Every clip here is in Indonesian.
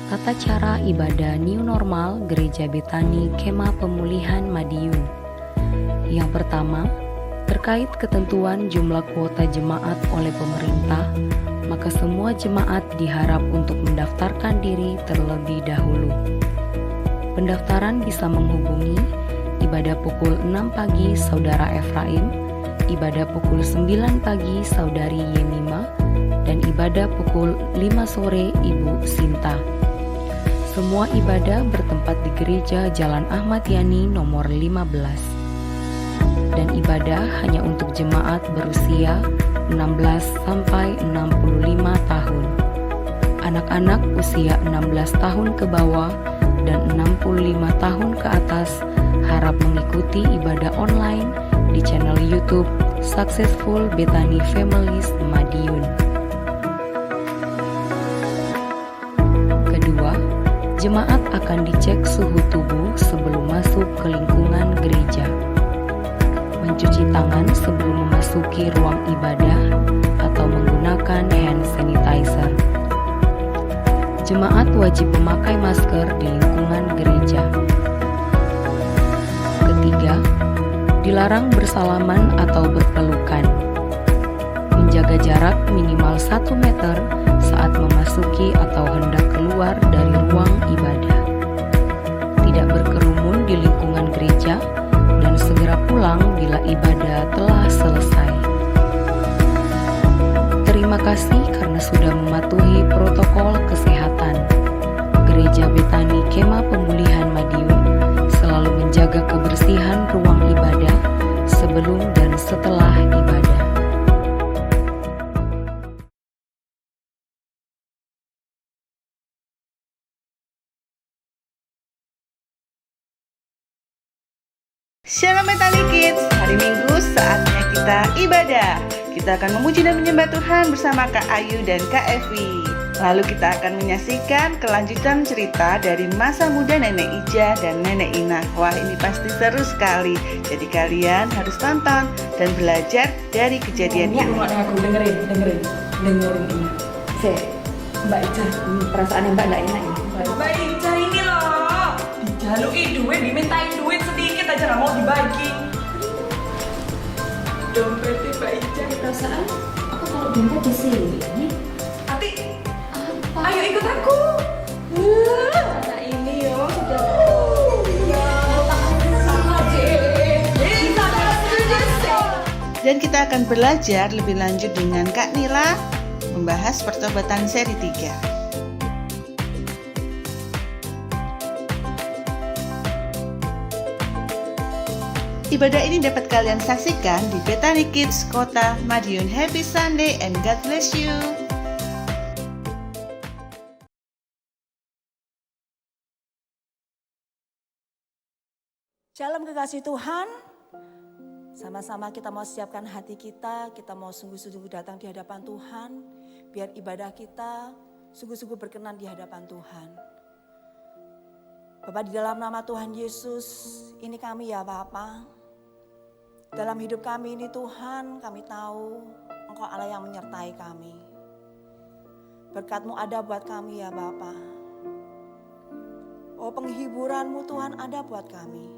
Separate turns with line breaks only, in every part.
Tata cara ibadah New Normal Gereja Betani Kemah Pemulihan Madiun. Yang pertama, terkait ketentuan jumlah kuota jemaat oleh pemerintah, maka semua jemaat diharap untuk mendaftarkan diri terlebih dahulu. Pendaftaran bisa menghubungi ibadah pukul 6 pagi Saudara Efraim, ibadah pukul 9 pagi Saudari Yemima, dan ibadah pukul 5 sore Ibu Sinta. Semua ibadah bertempat di Gereja Jalan Ahmad Yani nomor 15. Dan ibadah hanya untuk jemaat berusia 16 sampai 65 tahun. Anak-anak usia 16 tahun ke bawah dan 65 tahun ke atas harap mengikuti ibadah online di channel YouTube Successful Betani Families Madiun. Kedua, jemaat akan dicek suhu tubuh sebelum masuk ke lingkungan gereja. Mencuci tangan sebelum memasuki ruang ibadah atau menggunakan hand sanitizer. Jemaat wajib memakai masker di lingkungan gereja. Ketiga, dilarang bersalaman atau berpelukan. Menjaga jarak minimal 1 meter saat memasuki atau hendak keluar dari ruang ibadah. Tidak berkerumun di lingkungan gereja dan segera pulang bila ibadah telah selesai. Terima kasih karena sudah mematuhi protokol kesehatan. Gereja Betani Kemah Pemulihan Madiun selalu menjaga kebersihan ruang ibadah sebelum dan setelah ibadah.
Shalom Betani Kids, hari Minggu saatnya kita ibadah. Kita akan memuji dan menyembah Tuhan bersama Kak Ayu dan Kak Evi. Lalu kita akan menyaksikan kelanjutan cerita dari masa muda Nenek Ija dan Nenek Ina. Wah, ini pasti seru sekali. Jadi kalian harus tonton dan belajar dari kejadian ini.
Aku dengerin ini. Mbak Ija, perasaan Mbak nggak enak ini.
Mbak Ija ini loh, dijaluki duit, dimintain duit sedikit aja nggak mau dibagi. Dompetnya Mbak Ija.
Perasaan aku kalau dompet di sini.
Ati, ayo ikut aku.
Nah ini ya sudah.
Dan kita akan belajar lebih lanjut dengan Kak Nila membahas pertobatan seri 3. Ibadah ini dapat kalian saksikan di Betani Kids Kota Madiun. Happy Sunday and God bless you.
Shalom kekasih Tuhan. Sama-sama kita mau siapkan hati kita mau sungguh-sungguh datang di hadapan Tuhan. Biar ibadah kita sungguh-sungguh berkenan di hadapan Tuhan. Bapak, di dalam nama Tuhan Yesus, ini kami ya Bapak. Dalam hidup kami ini Tuhan, kami tahu Engkau Allah yang menyertai kami. Berkat-Mu ada buat kami ya Bapak. Oh, penghiburan-Mu Tuhan ada buat kami.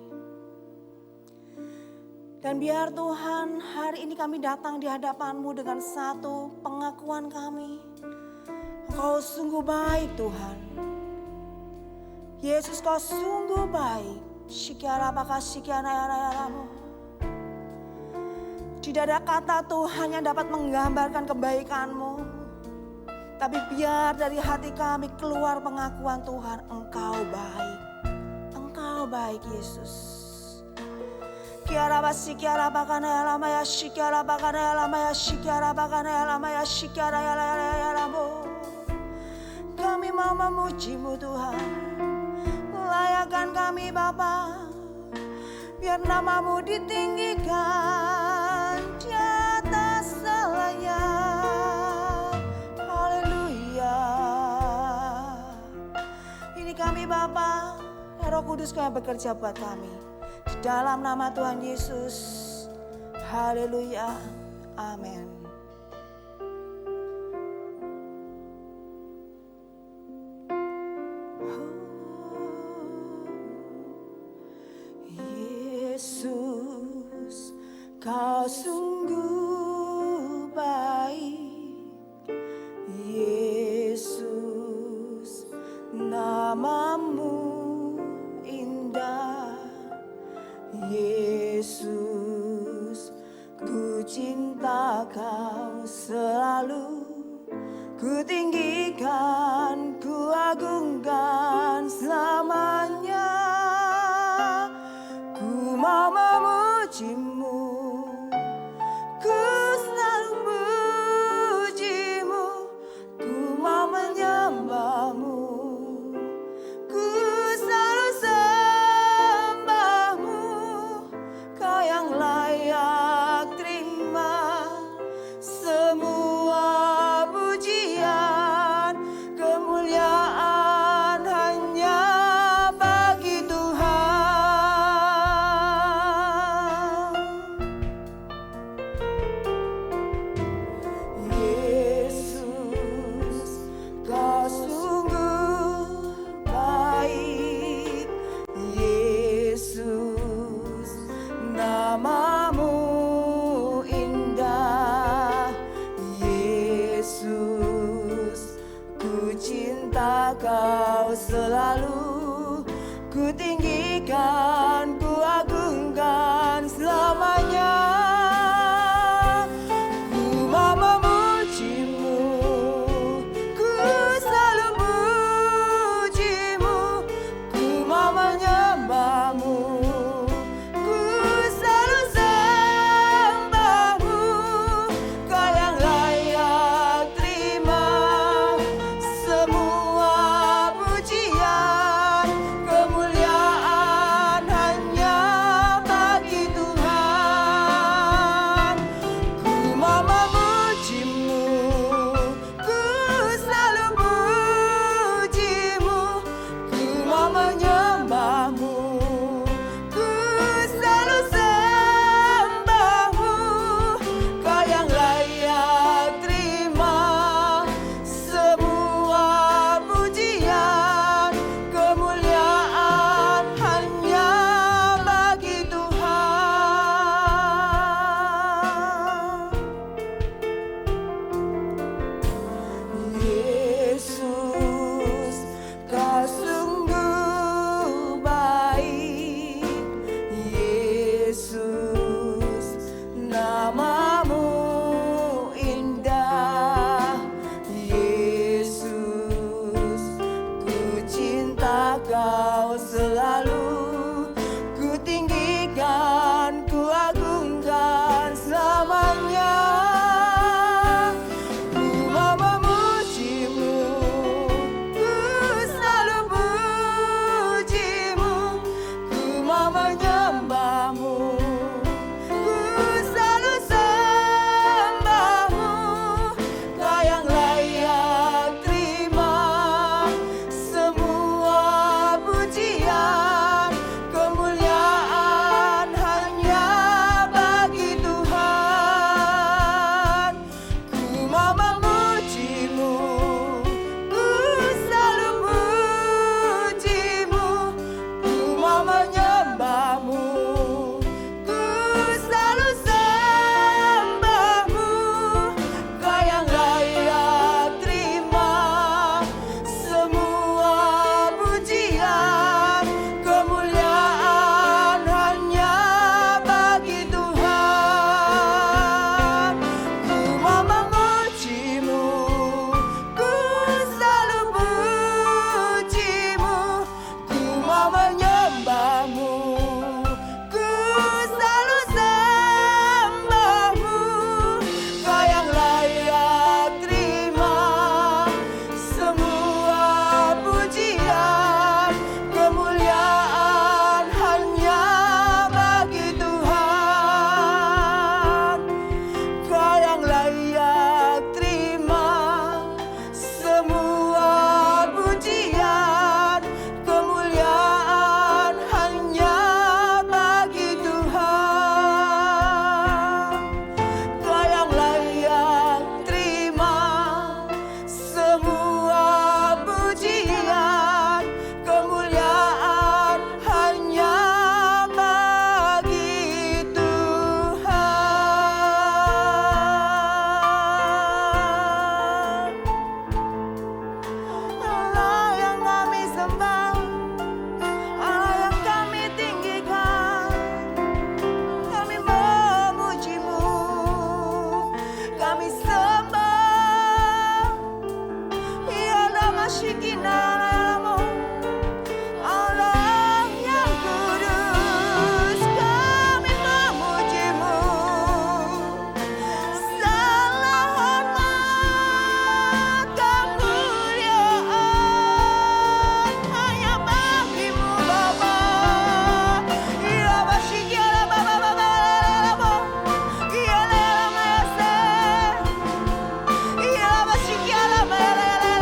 Dan biar Tuhan hari ini kami datang di hadapan-Mu dengan satu pengakuan kami. Engkau sungguh baik Tuhan. Yesus, Kau sungguh baik. Syikara baka syikara yaramu. Tidak ada kata Tuhan yang dapat menggambarkan kebaikan-Mu. Tapi biar dari hati kami keluar pengakuan Tuhan, Engkau baik. Engkau baik Yesus. Kiara basi kiara bakana ya lama ya shikiara bakana ya lama ya shikiara bakana ya lama ya shikiara ya lama. Kami mau memuji-Mu Tuhan. Layakkan kami Bapa. Biar nama-Mu ditinggikan di atas segalanya. Haleluya. Ini kami Bapa, Roh Kudus Kau yang bekerja buat kami. Di dalam nama Tuhan Yesus. Haleluya. Amin. sungguh baik, Yesus, namamu indah, Yesus, ku cinta kau selalu, ku tinggikan, ku agungkan selamanya, ku mau memujimu, ku selalu pujimu, ku mau menyembahmu, ku selalu sembahmu, kau yang layak terima semua pujian, kemuliaan hanya bagi Tuhan. Yesus, kau sungguh baik, Yesus, namamu indah, Yesus, ku cinta kau selalu, ku tinggikan, ku agungkan selamanya, ku mau memujimu, ku selalu pujimu, ku mau menyembahmu, ku selalu sembahmu, kau yang layak terima semua pujian, kemuliaan hanya Allah yang kudus, kami memujimu. Segala hormat, kemuliaan hanya bagimu Bapa. Ya Bashikara Baba Baba Labo, Ya Lama Yaseh, Ya Bashikara Baba Labo.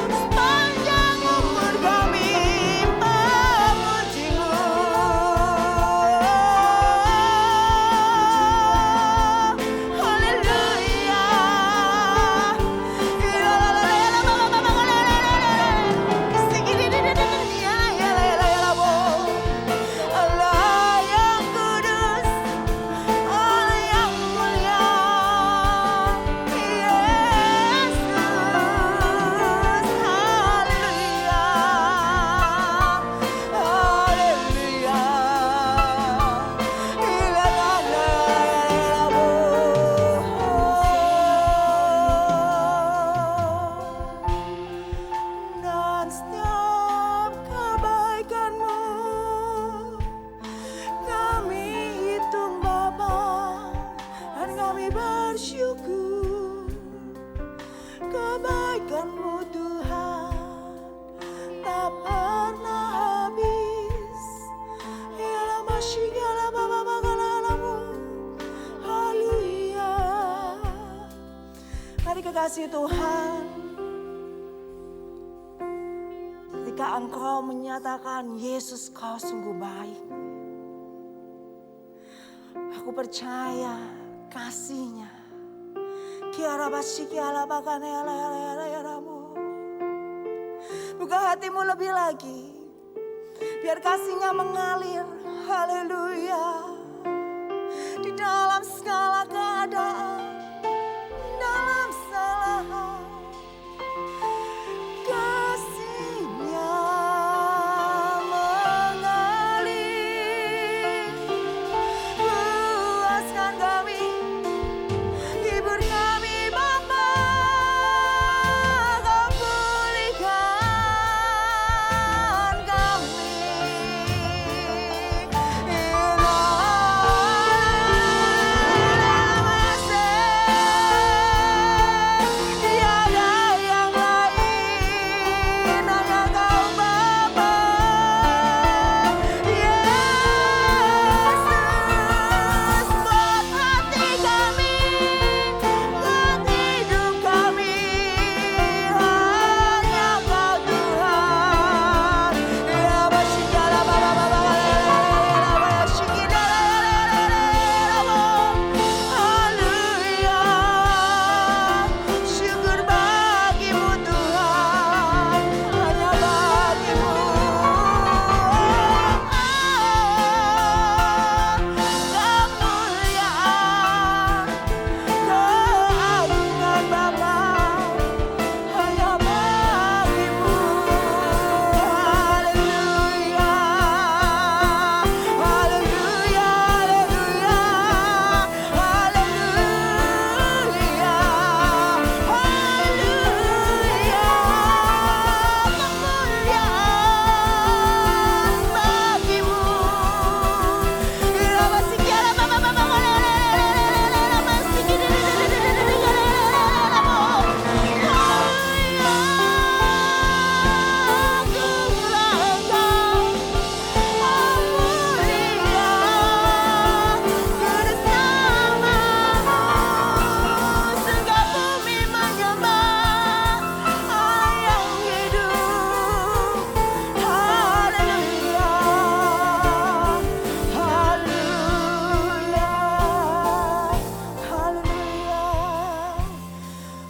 Sepanjang umur kami memujimu. Haleluya. Allah yang kudus, Allah yang mulia, Yesus, haleluya, haleluya. Dan setiap kebaikanmu kami hitung Bapa, dan kami bersyukur. Kebaikanmu Tuhan tak pernah habis. Ya lama syigala Bapa Bagalalamu. Haleluya. Mari kekasih Tuhan, ketika Engkau menyatakan Yesus kau sungguh baik, aku percaya kasih-Nya. Kiara basiki ala bakane ala ala ala alamu. Buka hatimu lebih lagi, biar kasih-Nya mengalir. Haleluya. Di dalam segala keadaan, dalam segala hal, kasih-Nya mengalir. Puaskan kami, hibur kami Bapa, Kau pulihkan kami. Tiada yang lain, hanya Kau Bapa. Yesus, buat hati kami, buat hidup kami, hanya Kau Tuhan. Ya Bashikara Baba Baba Bashikara Haleluya. Syukur bagimu Tuhan, hanya bagimu. Kemuliaan, keagungan Bapa, hanya bagimu. Haleluya, haleluya, haleluya, haleluya, haleluya. Kemuliaan bagimu. Irabasikara Baba Baba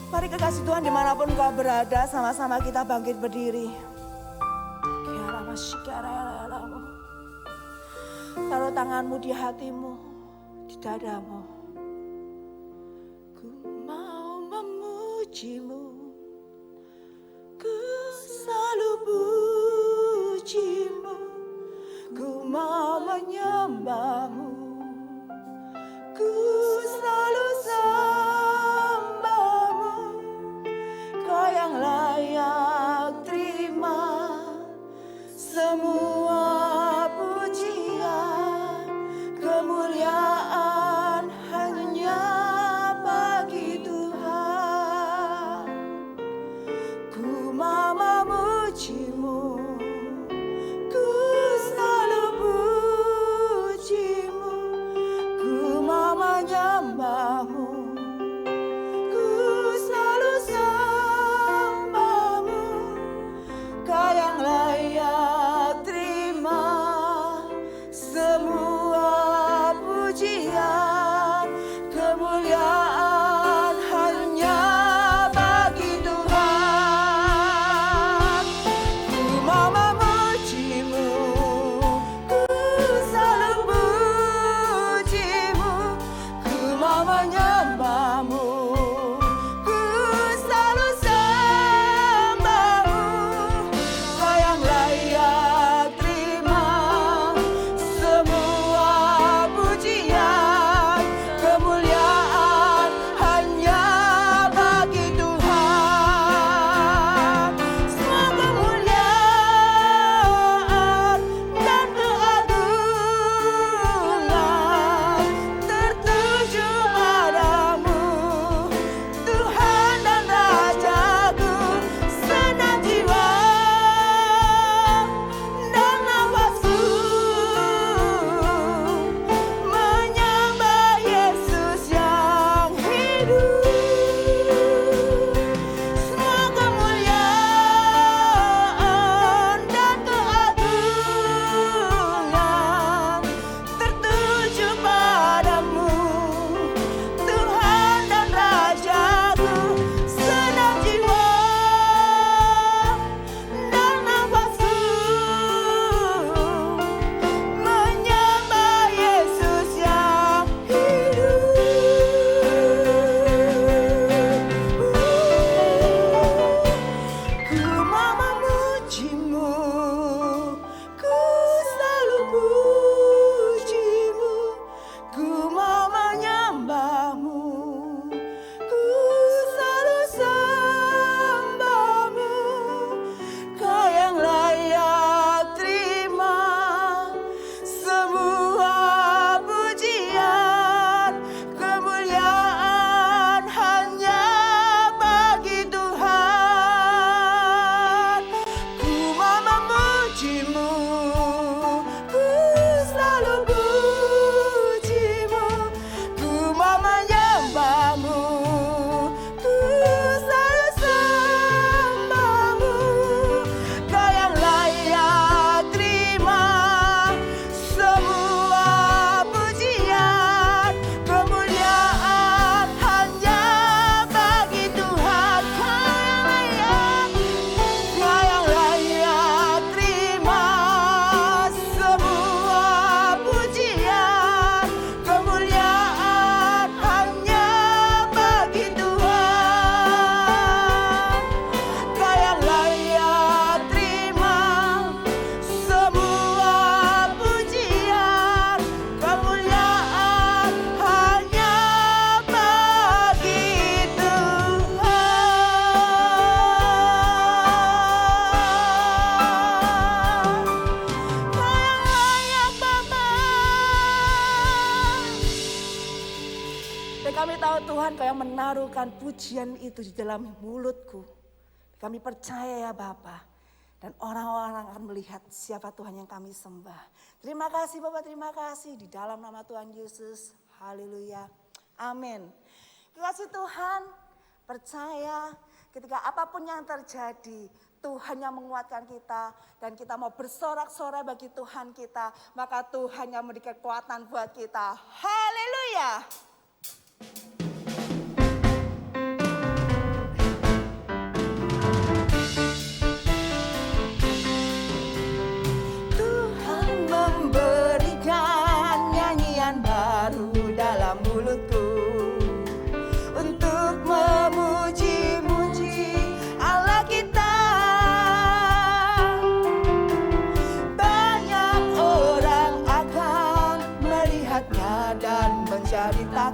Mari kekasih Tuhan dimanapun kau berada, sama-sama kita bangkit berdiri. Taruh tanganmu di hatimu, di dadamu. Ku mau memujimu, ku selalu pujimu. Ku mau menyembahmu, ku selalu sembahmu. Kau yang yang layak terima semua pujian, kemuliaan hanya bagi Tuhan. Ku mau memujimu, ku selalu pujimu, ku mau menyembahmu, ku selalu sembahmu. Kau yang layak terima semua pujian, kemuliaan hanya bagi Tuhan. Ku mau memujimu, ku selalu pujimu, ku mau menyembahmu, ku selalu sembahmu. Kau yang layak terima semua pujian, kemuliaan hanya bagi Tuhan. Semua kemuliaan dan keagungan tertuju padamu, Tuhan dan Rajaku. Senang jiwa dan nafasku menyembah Yesus yang hidup. Semua kemuliaan dan keagungan tertuju padamu, Tuhan dan Rajaku. Senang jiwa dan nafasku menyembah Yesus yang hidup. Ku mau memujimu, ku selalu pujimu, ku mau menyembahmu, ku selalu sembahmu. Kau yang layak terima semua pujian, kemuliaan hanya bagi Tuhan. Ku mau memujimu, ku selalu pujimu, ku mau menyembahmu, ku selalu sembahmu. Kau yang layak terima semua pujian, kemuliaan hanya bagi Tuhan. Kau yang layak terima semua pujian, kemuliaan hanya bagi Tuhan. Kau yang layak terima semua pujian, kemuliaan hanya bagi Tuhan. Kau yang layak Bapa. Dan kami tahu Tuhan, Kau yang menaruhkan pujian itu di dalam mulutku. Kami percaya ya Bapa. Dan orang-orang akan melihat siapa Tuhan yang kami sembah. Terima kasih Bapak, terima kasih. Di dalam nama Tuhan Yesus. Haleluya. Amin. Kasih Tuhan, percaya ketika apapun yang terjadi, Tuhan yang menguatkan kita. Dan kita mau bersorak-sorai bagi Tuhan kita. Maka Tuhan yang memberi kekuatan buat kita. Haleluya. Tuhan memberikan nyanyian baru dalam mulutku untuk memuji-muji Allah kita. Banyak orang akan melihatnya dan menjadi tahu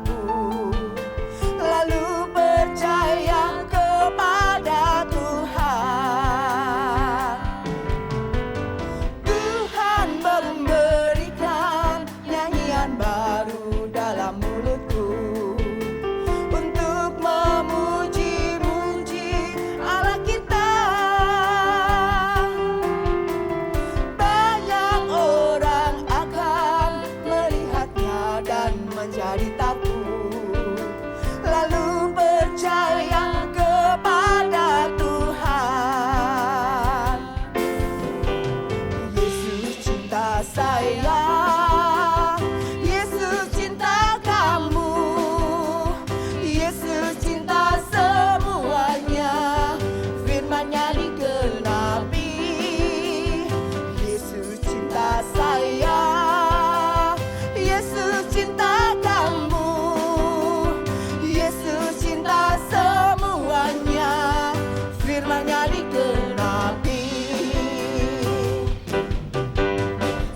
hanya digenapi.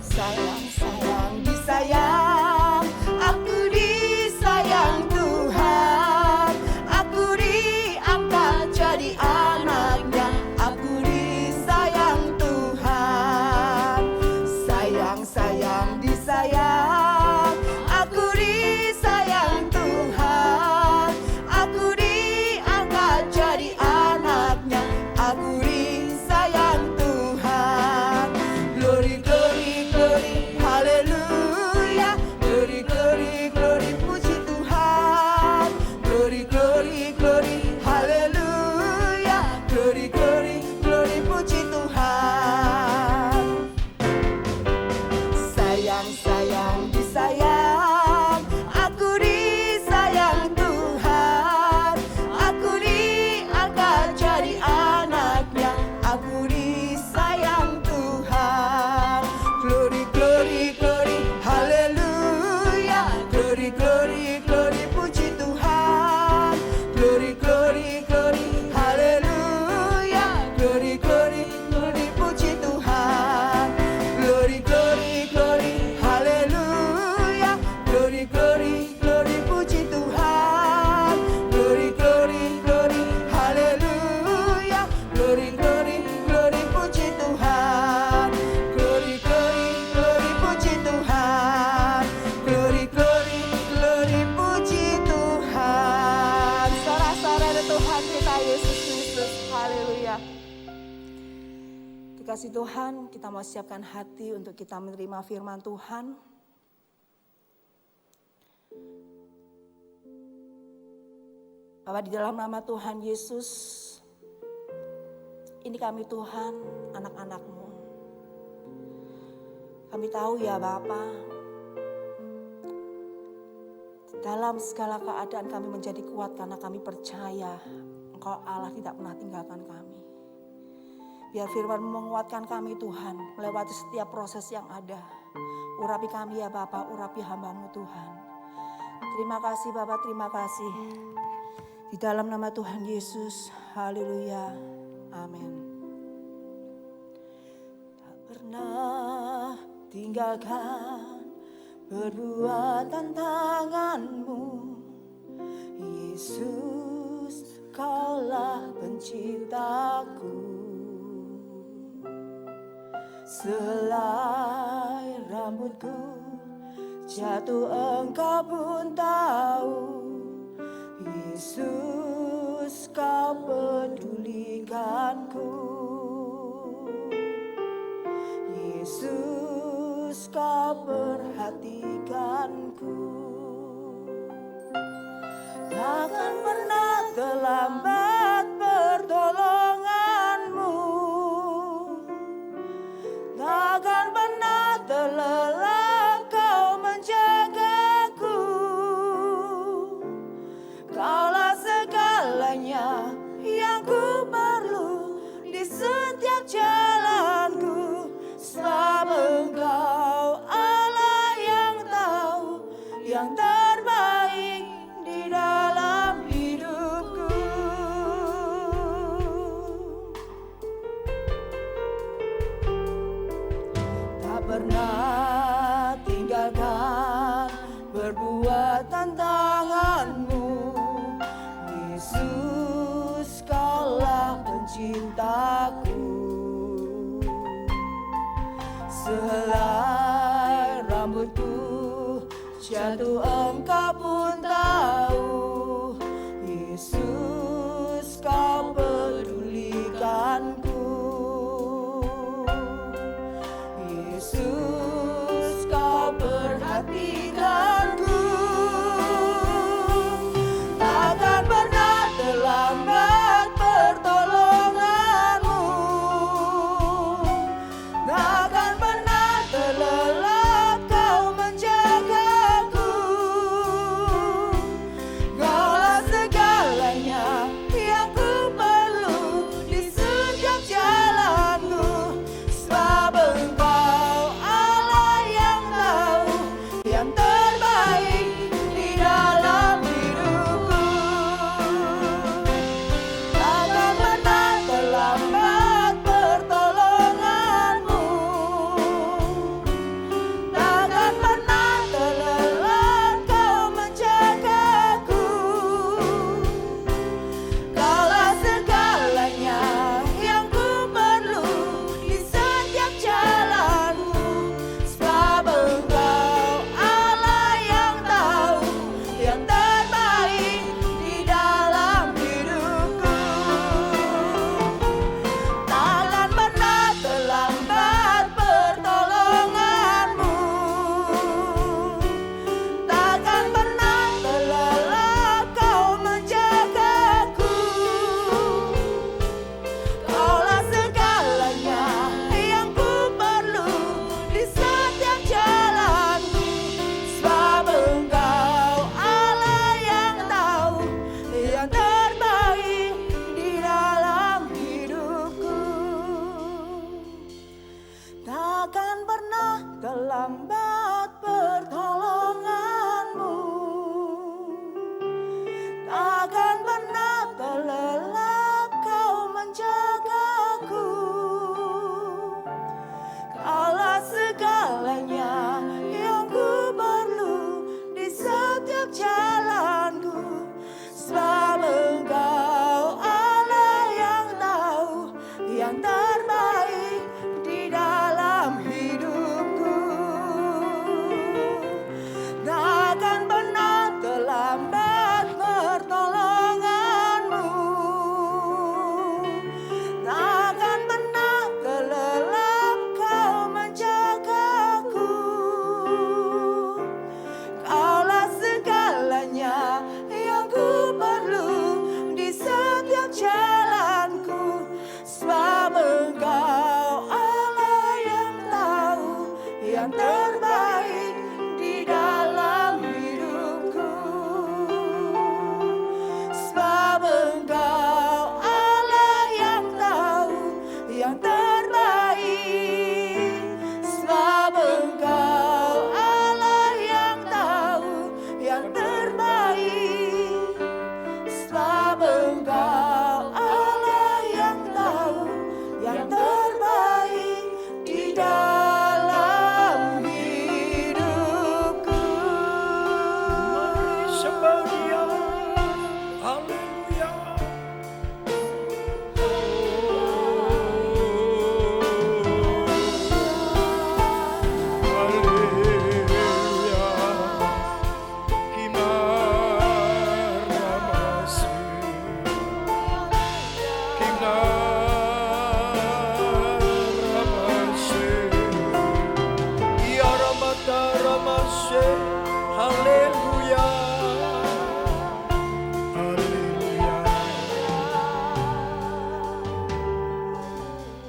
Sayang, sayang, disayang, aku disayang Tuhan. Aku diangkat jadi anaknya, aku disayang Tuhan. Sayang, sayang, disayang, aku disayang Tuhan. Aku diangkat jadi anaknya, aku disayang Tuhan. Glory, glory, glory, haleluya. Glory, glory, glory, puji Tuhan. Glory, glory, glory, haleluya. Glory, glory, glory, puji Tuhan. Sayang, sayang, disayang, aku disayang Tuhan. Aku diangkat jadi anaknya, aku disayang Tuhan. Glory, glory, glory, haleluya. Glory, glory, glory, puji Tuhan. Glory, glory, glory, haleluya. Glory, glory, glory, puji Tuhan. Glory, glory, glory, haleluya. Glory, glory, glory, puji Tuhan. Glory, glory, glory, haleluya. Glory, glory, glory, puji Tuhan. Glory, glory, glory, puji Tuhan. Glory, glory, glory, puji Tuhan. Sorak-sorai Tuhan kita Yesus Kristus. Haleluya. Dikasih Tuhan, kita mau siapkan hati untuk kita menerima firman Tuhan. Bapa, di dalam nama Tuhan Yesus, ini kami Tuhan, anak-anak-Mu. Kami tahu ya Bapa, dalam segala keadaan kami menjadi kuat karena kami percaya Engkau Allah tidak pernah tinggalkan kami. Biar firman menguatkan kami Tuhan, melewati setiap proses yang ada. Urapi kami ya Bapa, urapi hamba-Mu Tuhan. Terima kasih Bapa, terima kasih. Di dalam nama Tuhan Yesus, haleluya, amin. Tak pernah tinggalkan perbuatan tangan-Mu, Yesus, Kaulah penciptaku. Selai rambutku jatuh, Engkau pun tahu. Yesus, Kau pedulikanku. Yesus, Kau perhatikanku. Takkan pernah terlambat pertolongan-Mu. Takkan pernah terlelap Kau menjagaku. Kaulah segalanya yang ku perlu di setiap jalanku. Sebab Engkau Allah yang tahu yang terbaik di dalam hidupku. Tak pernah tinggalkan perbuatan tangan-Mu. Yesus, Kaulah penciptaku. Sehelai rambutku jatuh, Engkau pun tahu. Yesus, Kau pedulikanku. Yesus, Kau perhatikanku. Takkan pernah terlambat pertolongan-Mu. Takkan pernah terlelap Kau menjagaku.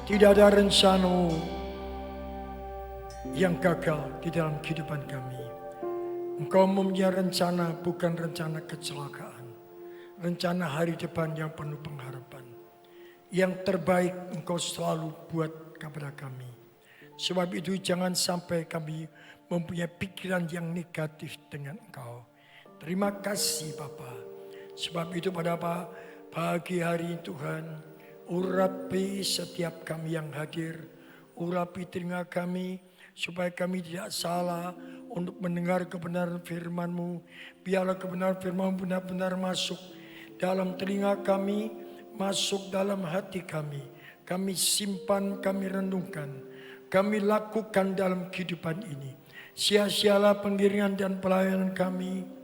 Tidak ada rencana yang gagal di dalam kehidupan kami. Engkau mempunyai rencana, bukan rencana kecelakaan. Rencana hari depan yang penuh pengharapan. Yang terbaik Engkau selalu buat kepada kami. Sebab itu jangan sampai kami mempunyai pikiran yang negatif dengan Engkau. Terima kasih Bapa. Sebab itu pada pagi hari Tuhan, urapi setiap kami yang hadir. Urapi telinga kami supaya kami tidak salah untuk mendengar kebenaran firman-Mu. Biarlah kebenaran firman-Mu benar-benar masuk dalam telinga kami, masuk dalam hati kami. Kami simpan, kami renungkan, kami lakukan dalam kehidupan ini. Sia-sialah pengiringan dan pelayanan kami.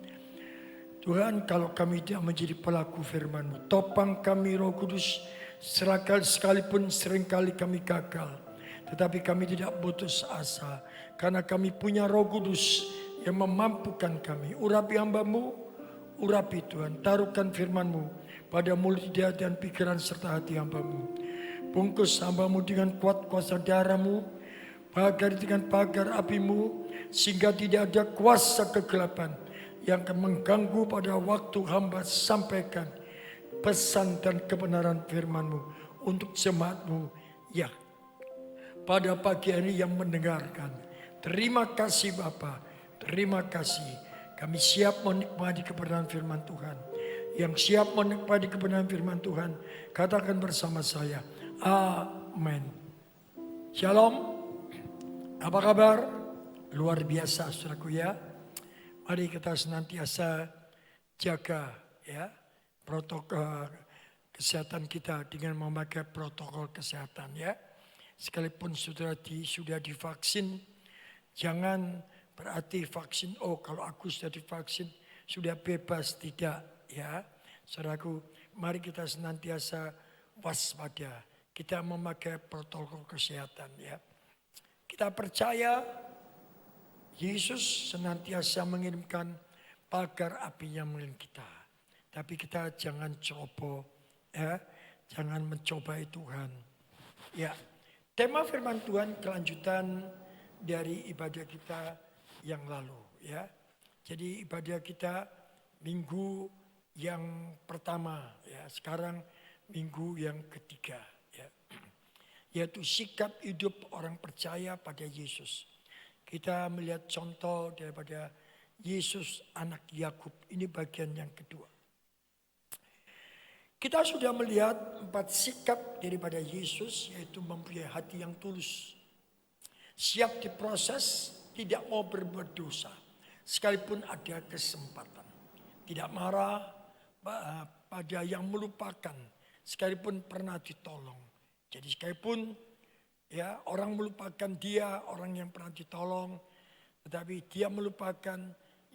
Tuhan, kalau kami tidak menjadi pelaku firman-Mu, topang kami Roh Kudus, sekalipun seringkali kami gagal. Tetapi kami tidak putus asa, karena kami punya Roh Kudus yang memampukan kami. Urapi hamba-Mu, urapi Tuhan, taruhkan firman-Mu pada mulut, lidah dan pikiran serta hati hamba-Mu. Bungkus hamba-Mu dengan kuat kuasa darah-Mu, pagar dengan pagar api-Mu, sehingga tidak ada kuasa kegelapan yang akan mengganggu pada waktu hamba sampaikan pesan dan kebenaran firman-Mu untuk jemaat-Mu ya pada pagi hari yang mendengarkan. Terima kasih Bapa, terima kasih. Kami siap menikmati kebenaran firman Tuhan. Yang siap menikmati kebenaran firman Tuhan, katakan bersama saya, amin. Shalom, apa kabar? Luar biasa saudaraku ya. Mari kita senantiasa jaga ya protokol kesehatan kita dengan memakai protokol kesehatan ya. Sekalipun sudah divaksin, jangan berarti vaksin, oh kalau aku sudah divaksin sudah bebas, tidak ya. Saudaraku, mari kita senantiasa waspada. Kita memakai protokol kesehatan ya. Kita percaya Yesus senantiasa mengirimkan pagar apinya mengelilingi kita. Tapi kita jangan ceroboh ya, jangan mencobai Tuhan. Ya. Tema firman Tuhan kelanjutan dari ibadah kita yang lalu ya. Jadi ibadah kita minggu yang pertama ya, sekarang minggu yang ketiga ya. Yaitu sikap hidup orang percaya pada Yesus. Kita melihat contoh daripada Yesus anak Yakub. Ini bagian yang kedua. Kita sudah melihat 4 sikap daripada Yesus, yaitu mempunyai hati yang tulus. Siap diproses, tidak mau berbuat dosa. Sekalipun ada kesempatan. Tidak marah pada yang melupakan, sekalipun pernah ditolong. Jadi sekalipun ya orang melupakan dia, orang yang pernah ditolong. Tetapi dia melupakan,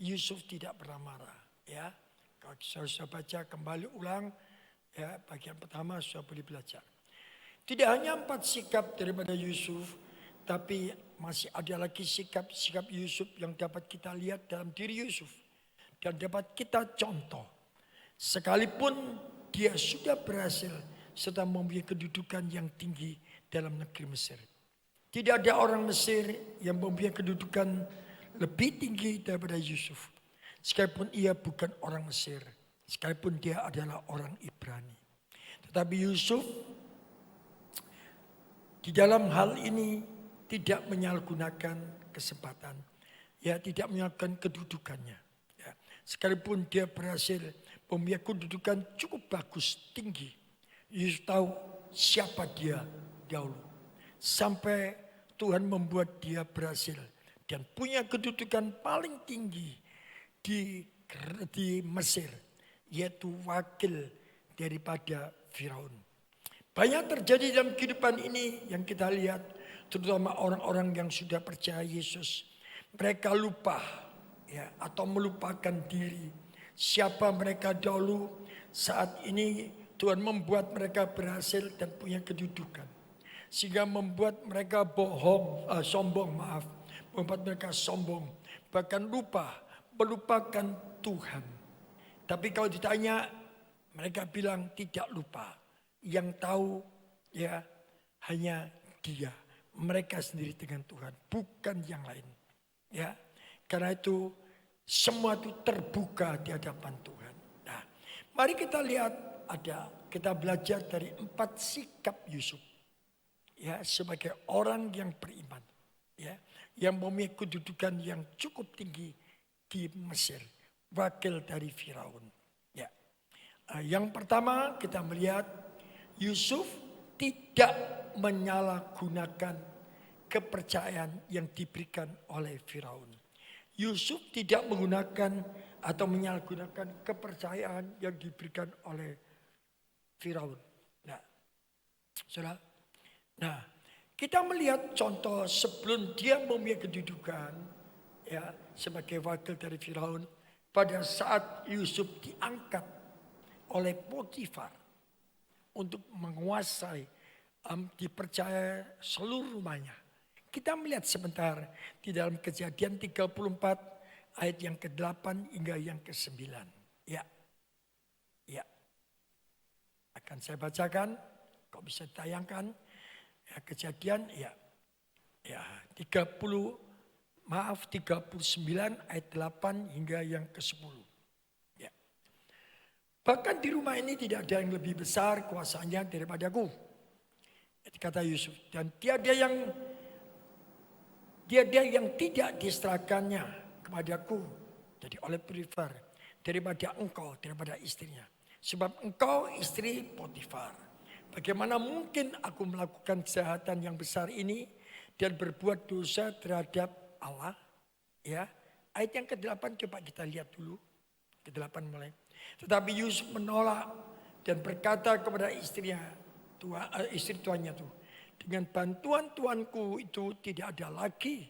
Yusuf tidak pernah marah. Ya, kalau saya baca kembali ulang. Ya, bagian pertama sudah boleh belajar. Tidak hanya 4 sikap daripada Yusuf, tapi masih ada lagi sikap Yusuf yang dapat kita lihat dalam diri Yusuf. Dan dapat kita contoh. Sekalipun dia sudah berhasil serta mempunyai kedudukan yang tinggi dalam negeri Mesir. Tidak ada orang Mesir yang mempunyai kedudukan lebih tinggi daripada Yusuf. Sekalipun ia bukan orang Mesir. Sekalipun dia adalah orang Ibrani. Tetapi Yusuf di dalam hal ini tidak menyalahgunakan kesempatan. Ya, tidak menyalahgunakan kedudukannya. Ya, sekalipun dia berhasil mempunyai kedudukan cukup bagus, tinggi. Yusuf tahu siapa dia dahulu. Sampai Tuhan membuat dia berhasil. Dan punya kedudukan paling tinggi di Mesir. Yaitu wakil daripada Firaun. Banyak terjadi dalam kehidupan ini yang kita lihat. Terutama orang-orang yang sudah percaya Yesus. Mereka lupa ya, atau melupakan diri. Siapa mereka dahulu. Saat ini Tuhan membuat mereka berhasil dan punya kedudukan. Sehingga membuat mereka sombong. Membuat mereka sombong. Bahkan melupakan Tuhan. Tapi kalau ditanya, mereka bilang tidak lupa. Yang tahu ya hanya dia, mereka sendiri dengan Tuhan, bukan yang lain. Ya, karena itu semua itu terbuka di hadapan Tuhan. Nah, mari kita lihat kita belajar dari 4 sikap Yusuf. Ya, sebagai orang yang beriman, ya, yang memiliki kedudukan yang cukup tinggi di Mesir, wakil dari Firaun. Ya, yang pertama kita melihat Yusuf tidak menyalahgunakan kepercayaan yang diberikan oleh Firaun. Yusuf tidak menggunakan atau menyalahgunakan kepercayaan yang diberikan oleh Firaun. Nah, kita melihat contoh sebelum dia memiliki kedudukan, ya, sebagai wakil dari Firaun, pada saat Yusuf diangkat oleh Potifar untuk menguasai, dipercaya seluruh rumahnya. Kita melihat sebentar di dalam Kejadian 34 ayat yang ke-8 hingga yang ke-9. Ya. Akan saya bacakan, kok bisa ditayangkan. Ya, Kejadian 39 ayat 8 hingga yang ke-10. Ya. Bahkan di rumah ini tidak ada yang lebih besar kuasanya daripadaku. Kata Yusuf, dan tiada yang tidak diserahkannya kepadaku, jadi oleh Potifar, daripada engkau, daripada istrinya. Sebab engkau istri Potifar. Bagaimana mungkin aku melakukan kejahatan yang besar ini dan berbuat dosa terhadap Allah? Ya, ayat yang ke-8 coba kita lihat dulu. Ke-8 mulai. Tetapi Yusuf menolak dan berkata kepada istrinya, istri tuannya tuh, dengan bantuan tuanku itu tidak ada lagi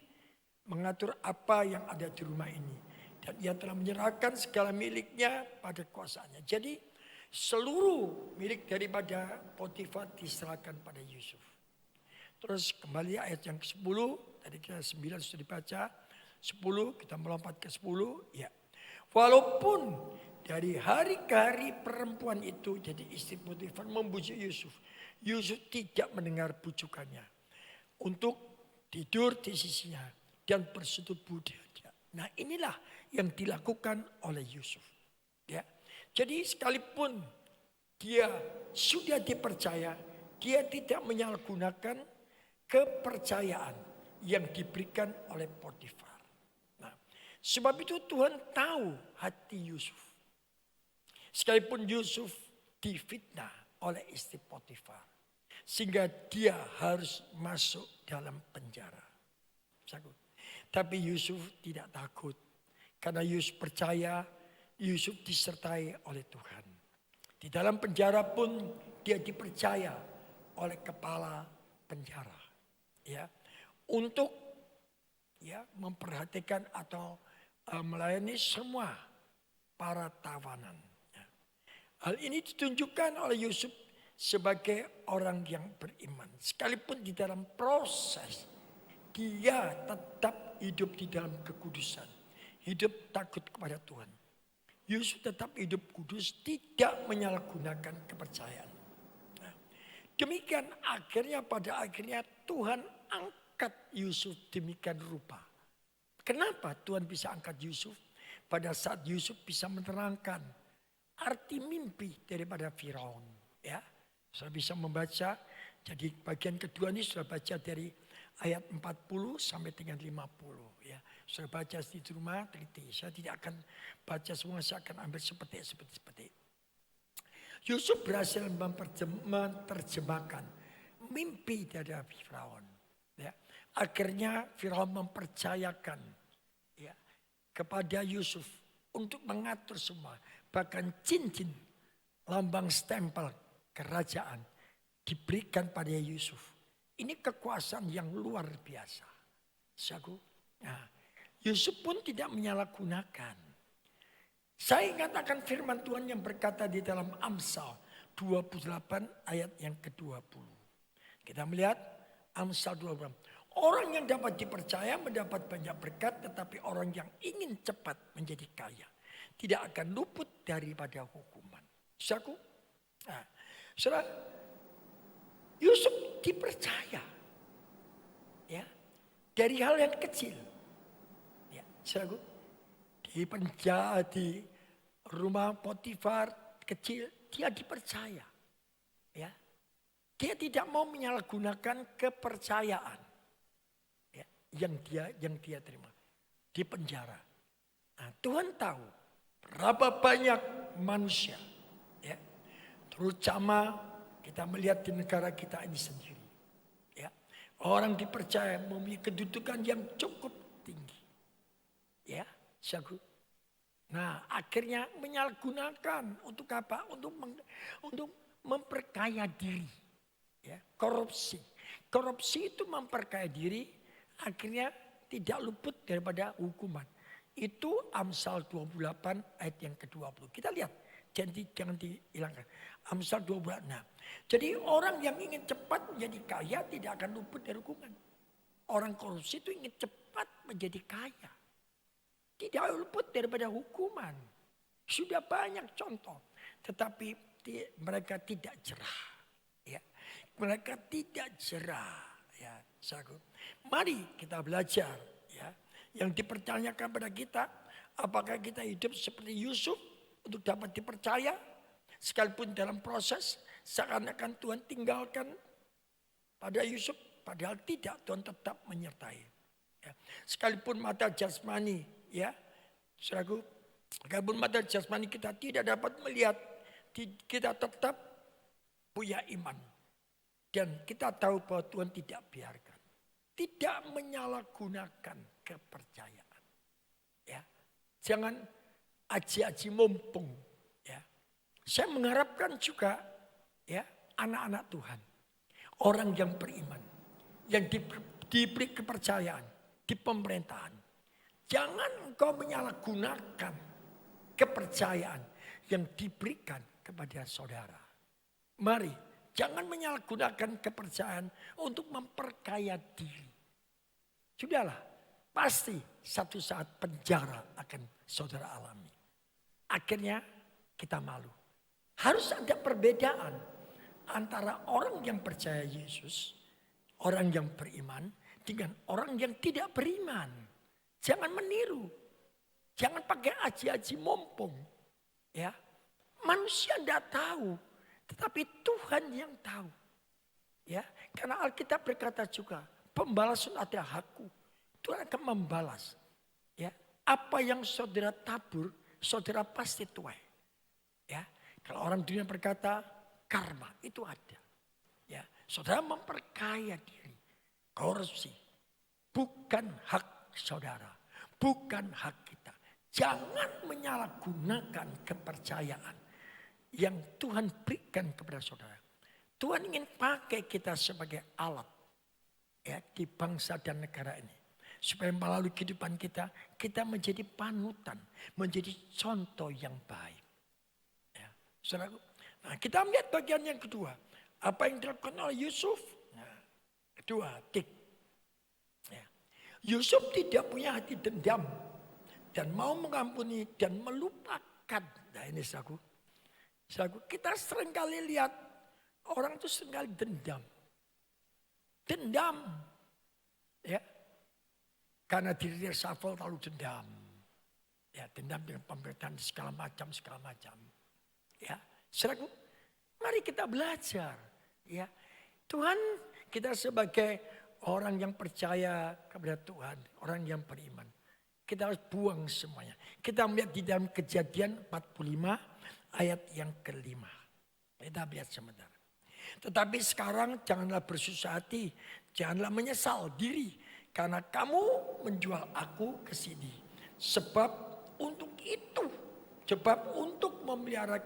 mengatur apa yang ada di rumah ini. Dan ia telah menyerahkan segala miliknya pada kuasanya. Jadi seluruh milik daripada Potifar diserahkan pada Yusuf. Terus kembali ayat yang ke-10. Tadi kita 9 sudah dibaca. 10 kita melompat ke 10. Ya. Walaupun dari hari ke hari perempuan itu, jadi istri Potifar, membujuk Yusuf. Yusuf tidak mendengar bujukannya untuk tidur di sisinya dan bersetubuh dia. Nah, inilah yang dilakukan oleh Yusuf. Ya. Jadi sekalipun dia sudah dipercaya, dia tidak menyalahgunakan kepercayaan yang diberikan oleh Potifar. Nah, sebab itu Tuhan tahu hati Yusuf. Sekalipun Yusuf difitnah oleh istri Potifar, sehingga dia harus masuk dalam penjara. Tapi Yusuf tidak takut. Karena Yusuf percaya Yusuf disertai oleh Tuhan. Di dalam penjara pun dia dipercaya oleh kepala penjara. Ya, untuk memperhatikan atau melayani semua para tawanan. Ya. Hal ini ditunjukkan oleh Yusuf sebagai orang yang beriman. Sekalipun di dalam proses dia tetap hidup di dalam kekudusan. Hidup takut kepada Tuhan. Yusuf tetap hidup kudus, tidak menyalahgunakan kepercayaan. Nah, demikian pada akhirnya Tuhan angkat Yusuf demikian rupa. Kenapa Tuhan bisa angkat Yusuf? Pada saat Yusuf bisa menerangkan arti mimpi daripada Firaun. Ya. Sudah bisa membaca, jadi bagian kedua ini sudah baca dari ayat 40 sampai dengan 50. Ya. Sudah baca di rumah, teliti. Saya tidak akan baca semua, saya akan ambil seperti. Yusuf berhasil menerjemahkan mimpi dari Firaun. Ya. Akhirnya Firaun mempercayakan kepada Yusuf untuk mengatur semua. Bahkan cincin lambang stempel kerajaan diberikan pada Yusuf. Ini kekuasaan yang luar biasa. Nah, Yusuf pun tidak menyalahgunakan. Saya ingat akan firman Tuhan yang berkata di dalam Amsal 28 ayat yang ke-20. Kita melihat Amsal 28. Orang yang dapat dipercaya mendapat banyak berkat, tetapi orang yang ingin cepat menjadi kaya tidak akan luput daripada hukuman. Nah, Saudara, Yusuf dipercaya. Ya, dari hal yang kecil. Ya, saudaraku, di penjara, di rumah Potifar kecil, dia dipercaya. Ya, dia tidak mau menyalahgunakan kepercayaan, ya, yang dia terima di penjara. Nah, Tuhan tahu berapa banyak manusia, ya, terutama kita melihat di negara kita ini sendiri, ya, orang dipercaya memiliki kedudukan yang cukup tinggi, ya, saudaraku. Nah, akhirnya menyalahgunakan untuk apa? Untuk memperkaya diri, ya, korupsi. Korupsi itu memperkaya diri, akhirnya tidak luput daripada hukuman. Itu Amsal 28 ayat yang ke-20. Kita lihat, jangan dihilangkan. Amsal 26. Jadi orang yang ingin cepat menjadi kaya tidak akan luput dari hukuman. Orang korupsi itu ingin cepat menjadi kaya. Tidak luput daripada hukuman. Sudah banyak contoh. Tetapi mereka tidak jerah. Ya. Mereka tidak jerah. Ya, saudaraku. Mari kita belajar. Ya. Yang dipertanyakan pada kita. Apakah kita hidup seperti Yusuf. Untuk dapat dipercaya. Sekalipun dalam proses. Seakan-akan Tuhan tinggalkan pada Yusuf. Padahal tidak. Tuhan tetap menyertai. Ya. Sekalipun mata jasmani. Ya, saudaraku, sekalipun mata jasmani kita tidak dapat melihat, kita tetap punya iman. Dan kita tahu bahwa Tuhan tidak biarkan. Tidak menyalahgunakan kepercayaan. Ya, jangan aji-aji mumpung. Ya, saya mengharapkan juga, ya, anak-anak Tuhan, orang yang beriman, yang diberi kepercayaan di pemerintahan. Jangan engkau menyalahgunakan kepercayaan yang diberikan kepada saudara. Mari, jangan menyalahgunakan kepercayaan untuk memperkaya diri. Sudahlah, pasti satu saat penjara akan saudara alami. Akhirnya kita malu. Harus ada perbedaan antara orang yang percaya Yesus, orang yang beriman, dengan orang yang tidak beriman. Jangan meniru. Jangan pakai aji-aji mumpung. Ya. Manusia tidak tahu. Tetapi Tuhan yang tahu. Ya. Karena Alkitab berkata juga. Pembalasan ada hakku. Tuhan akan membalas. Ya. Apa yang saudara tabur. Saudara pasti tuai. Ya. Kalau orang dunia berkata. Karma itu ada. Ya. Saudara memperkaya diri. Korupsi. Bukan hak saudara, bukan hak kita. Jangan menyalahgunakan kepercayaan yang Tuhan berikan kepada saudara. Tuhan ingin pakai kita sebagai alat, ya, di bangsa dan negara ini. Supaya melalui kehidupan kita menjadi panutan, menjadi contoh yang baik. Ya, saudaraku. Nah, kita melihat bagian yang kedua. Apa yang dilakukan oleh Yusuf? Nah, kedua, Yusuf tidak punya hati dendam dan mau mengampuni dan melupakan. Nah ini saudaraku, kita seringkali lihat orang itu seringkali dendam, ya, karena diri reshuffle lalu dendam, ya, dendam dengan pemerintahan segala macam, ya, saudaraku, mari kita belajar, ya, Tuhan kita sebagai orang yang percaya kepada Tuhan, orang yang beriman. Kita harus buang semuanya. Kita melihat di dalam Kejadian 45 ayat yang ke-5. Kita lihat sebentar. Tetapi sekarang janganlah bersusah hati, janganlah menyesal diri. Karena kamu menjual aku ke sini. Sebab untuk itu, sebab untuk memelihara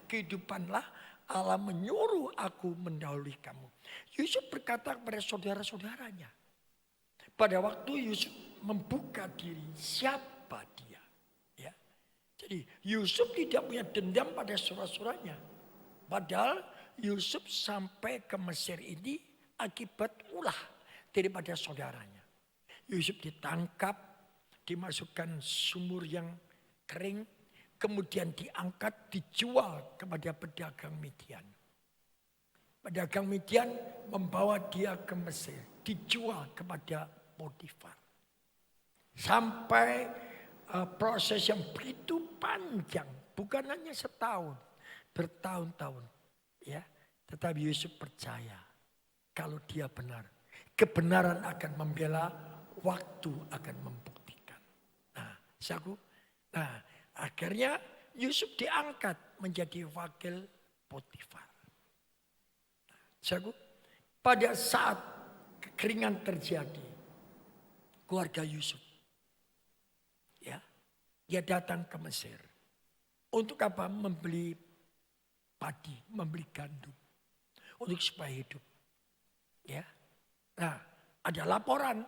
kehidupanlah Allah menyuruh aku mendahului kamu. Yusuf berkata kepada saudara-saudaranya. Pada waktu Yusuf membuka diri siapa dia. Ya. Jadi Yusuf tidak punya dendam pada saudara-saudaranya. Padahal Yusuf sampai ke Mesir ini akibat ulah daripada saudaranya. Yusuf ditangkap, dimasukkan sumur yang kering. Kemudian diangkat, dijual kepada pedagang Midian. Pedagang Midian membawa dia ke Mesir, dijual kepada Potifar. Sampai proses yang begitu panjang, bukan hanya setahun, bertahun-tahun. Ya, tetapi Yusuf percaya kalau dia benar, kebenaran akan membela, waktu akan membuktikan. Nah, akhirnya Yusuf diangkat menjadi wakil Potifar. Pada saat kekeringan terjadi, keluarga Yusuf, ya, dia datang ke Mesir untuk apa? Membeli padi, membeli gandum untuk supaya hidup. Ya, nah ada laporan.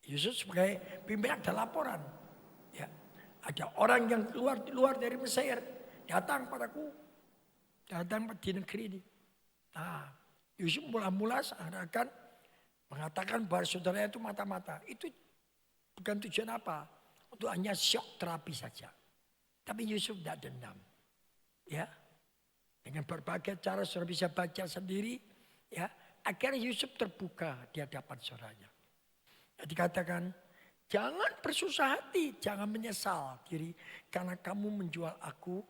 Yusuf sebagai pimpinan ada laporan. Ya, ada orang yang keluar dari Mesir datang padaku, datang di negeri ini. Nah, Yusuf mula-mula seakan-akan mengatakan bahwa saudaranya itu mata-mata. Itu bukan tujuan apa, untuk hanya shock terapi saja. Tapi Yusuf tidak dendam. Ya, dengan berbagai cara sudah bisa baca sendiri. Ya, akhirnya Yusuf terbuka di hadapan saudaranya. Dikatakan, jangan bersusah hati, jangan menyesal diri karena kamu menjual aku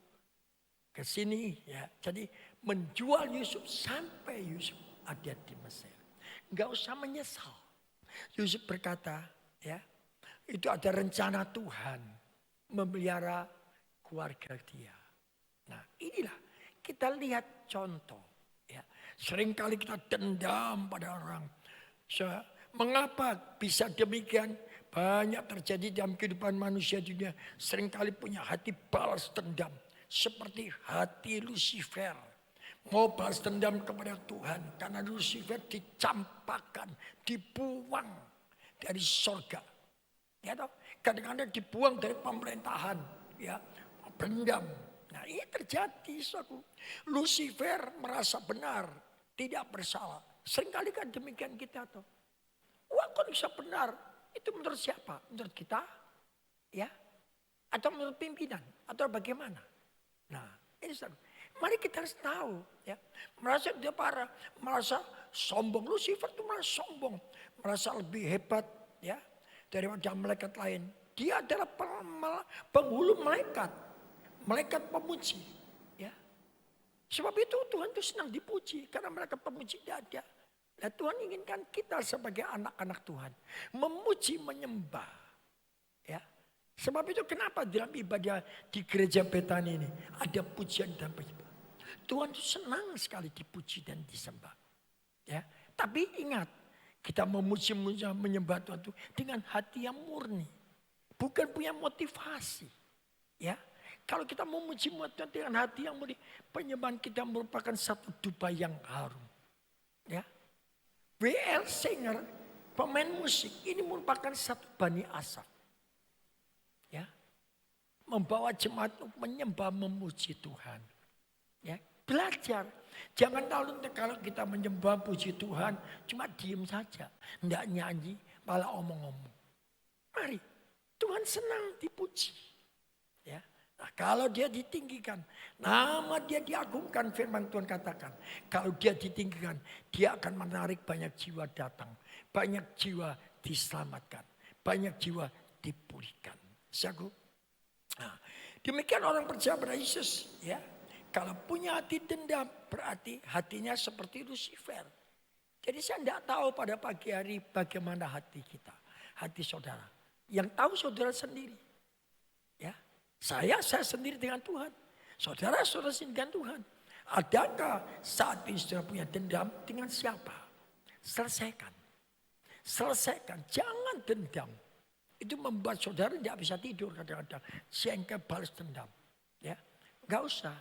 ke sini. Ya, jadi menjual Yusuf sampai Yusuf ada di Mesir. Enggak usah menyesal. Yusuf berkata, ya, itu ada rencana Tuhan memelihara keluarga dia. Nah, inilah kita lihat contoh. Ya, seringkali kita dendam pada orang. Mengapa bisa demikian? Banyak terjadi dalam kehidupan manusia dunia. Seringkali punya hati balas dendam. Seperti hati Lucifer. Mau balas dendam kepada Tuhan. Karena Lucifer dicampakkan, dibuang dari sorga. Ya, kadang-kadang dibuang dari pemerintahan. Ya, dendam. Nah, ini terjadi. Lucifer merasa benar, tidak bersalah. Seringkali kan demikian kita tuh. Wah, kok bisa benar? Itu menurut siapa? Menurut kita? Ya? Atau menurut pimpinan? Atau bagaimana? Nah, ini mari kita harus tahu. Ya. Merasa dia parah. Merasa sombong. Lucifer itu merasa sombong. Merasa lebih hebat, ya, daripada malaikat lain. Dia adalah penghulu malaikat. Malaikat pemuji. Ya. Sebab itu Tuhan itu senang dipuji. Karena malaikat pemuji tidak ada. Nah, Tuhan inginkan kita sebagai anak-anak Tuhan memuji, menyembah. Ya. Sebab itu kenapa dalam ibadah di gereja Betani ini ada pujian dan penyembah. Tuhan senang sekali dipuji dan disembah. Ya. Tapi ingat, kita memuji, menyembah Tuhan itu dengan hati yang murni. Bukan punya motivasi. Ya. Kalau kita memuji Tuhan dengan hati yang murni, penyembahan kita merupakan satu dupa yang harum. Ya. W.L. Singer, pemain musik, ini merupakan satu Bani Asaf. Ya, membawa jemaat untuk menyembah, memuji Tuhan. Ya, belajar. Jangan kalau kita menyembah, puji Tuhan, cuma diem saja. Tidak nyanyi, malah omong-omong. Mari, Tuhan senang dipuji. Ya. Nah, kalau dia ditinggikan, nama dia diagungkan, firman Tuhan katakan. Kalau dia ditinggikan, dia akan menarik banyak jiwa datang. Banyak jiwa diselamatkan. Banyak jiwa dipulihkan. Nah, demikian orang percaya pada Yesus. Ya. Kalau punya hati dendam, berarti hatinya seperti Lucifer. Jadi saya tidak tahu pada pagi hari bagaimana hati kita. Hati saudara. Yang tahu saudara sendiri. Ya. Saya sendiri dengan Tuhan. Saudara sendiri dengan Tuhan. Adakah saat ini saudara punya dendam dengan siapa? Selesaikan. Selesaikan. Jangan dendam. Itu membuat saudara tidak bisa tidur kadang-kadang. Sehingga balas dendam. Ya, nggak usah.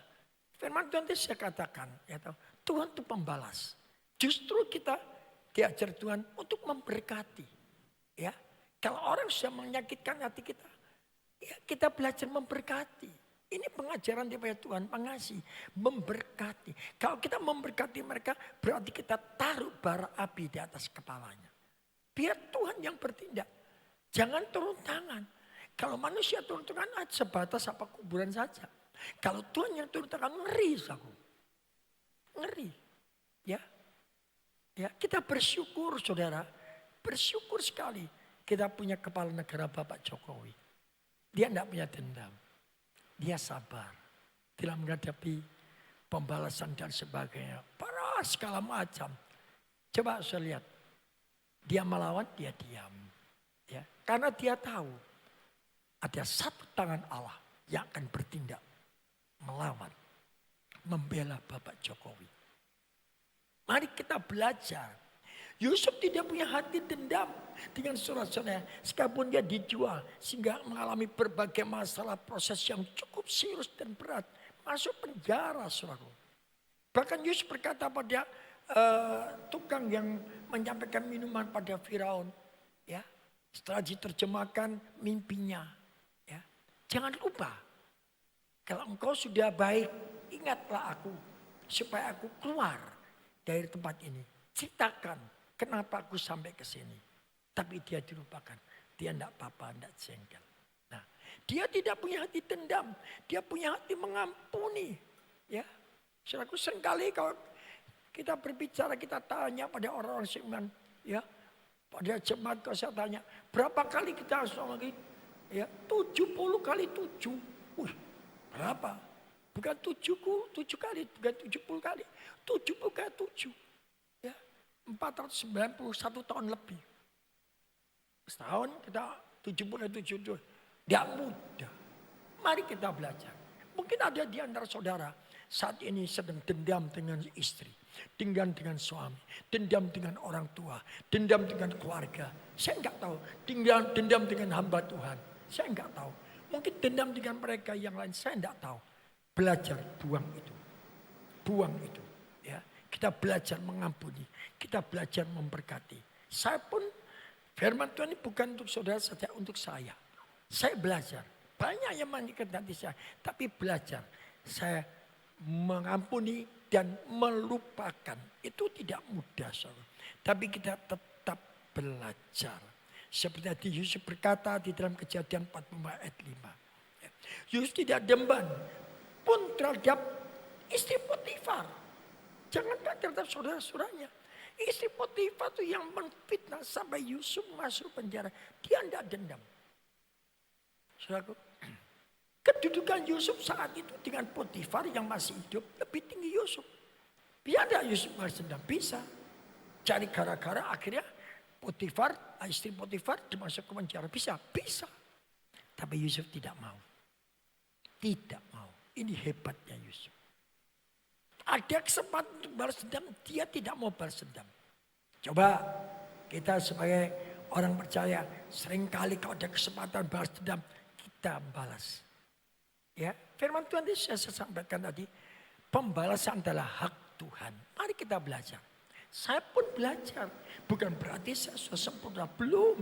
Firman Tuhan itu saya katakan. Ya, Tuhan itu pembalas. Justru kita diajar Tuhan untuk memberkati. Ya, kalau orang sudah menyakitkan hati kita. Ya, kita belajar memberkati. Ini pengajaran daripada Tuhan, pengasih, memberkati. Kalau kita memberkati mereka, berarti kita taruh bara api di atas kepalanya. Biar Tuhan yang bertindak. Jangan turun tangan. Kalau manusia turun tangan, sebatas apa kuburan saja. Kalau Tuhan yang turun tangan, ngeri, saku. Ngeri. Ya. Ya, kita bersyukur saudara, bersyukur sekali kita punya kepala negara Bapak Jokowi. Dia tidak punya dendam, dia sabar dalam menghadapi pembalasan dan sebagainya. Para segala macam. Coba saya lihat, dia melawan, dia diam. Ya, karena dia tahu ada satu tangan Allah yang akan bertindak melawan, membela Bapak Jokowi. Mari kita belajar. Yusuf tidak punya hati dendam dengan saudara-saudara. Sekalipun dia dijual sehingga mengalami berbagai masalah, proses yang cukup serius dan berat. Masuk penjara saudara. Bahkan Yusuf berkata pada tukang yang menyampaikan minuman pada Firaun. Ya, setelah diterjemahkan mimpinya. Ya, jangan lupa. Kalau engkau sudah baik, ingatlah aku. Supaya aku keluar dari tempat ini. Ceritakan kenapa aku sampai ke sini. Tapi dia dilupakan. Dia tidak apa-apa, tidak jengkel. Nah, dia tidak punya hati dendam. Dia punya hati mengampuni. Ya, saudaraku, seringkali kalau kita berbicara, kita tanya pada orang-orang seiman. Ya, pada jemaat kalau saya tanya, berapa kali kita harus lagi? Ya, 70 kali 7. Berapa? Bukan 7 kali, bukan 70 kali. 70 kali 7. Ya, 491 tahun lebih. Setahun kita 70 kali 7. Tidak mudah. Mari kita belajar. Mungkin ada di antara saudara saat ini sedang dendam dengan istri. Dendam dengan suami. Dendam dengan orang tua. Dendam dengan keluarga. Saya enggak tahu. Dendam dengan hamba Tuhan. Saya enggak tahu. Mungkin dendam dengan mereka yang lain. Saya enggak tahu. Belajar buang itu. Buang itu. Ya, kita belajar mengampuni. Kita belajar memberkati. Saya pun firman Tuhan ini bukan untuk saudara saja, untuk saya. Saya belajar. Banyak yang mengikat hati saya. Tapi belajar. Saya mengampuni dan melupakan. Itu tidak mudah saudara. Tapi kita tetap belajar. Seperti tadi Yusuf berkata di dalam Kejadian 45 ayat 5. Yusuf tidak dendam pun terhadap istri Potifar. Jangankan terhadap saudara-saudaranya. Istri Potifar itu yang menfitnah sampai Yusuf masuk penjara. Dia tidak dendam. Saudaraku, kedudukan Yusuf saat itu dengan Potifar yang masih hidup lebih tinggi Yusuf. Bisa tidak Yusuf balas dendam? Bisa. Cari gara-gara akhirnya Potifar, istri Potifar dimasuk ke penjara. Bisa. Tapi Yusuf tidak mau. Tidak mau. Ini hebatnya Yusuf. Ada kesempatan untuk balas dendam, dia tidak mau balas dendam. Coba kita sebagai orang percaya, seringkali kalau ada kesempatan balas dendam, kita balas. Ya, firman Tuhan ini saya sampaikan tadi, pembalasan adalah hak Tuhan. Mari kita belajar. Saya pun belajar, bukan berarti saya sudah sempurna, belum.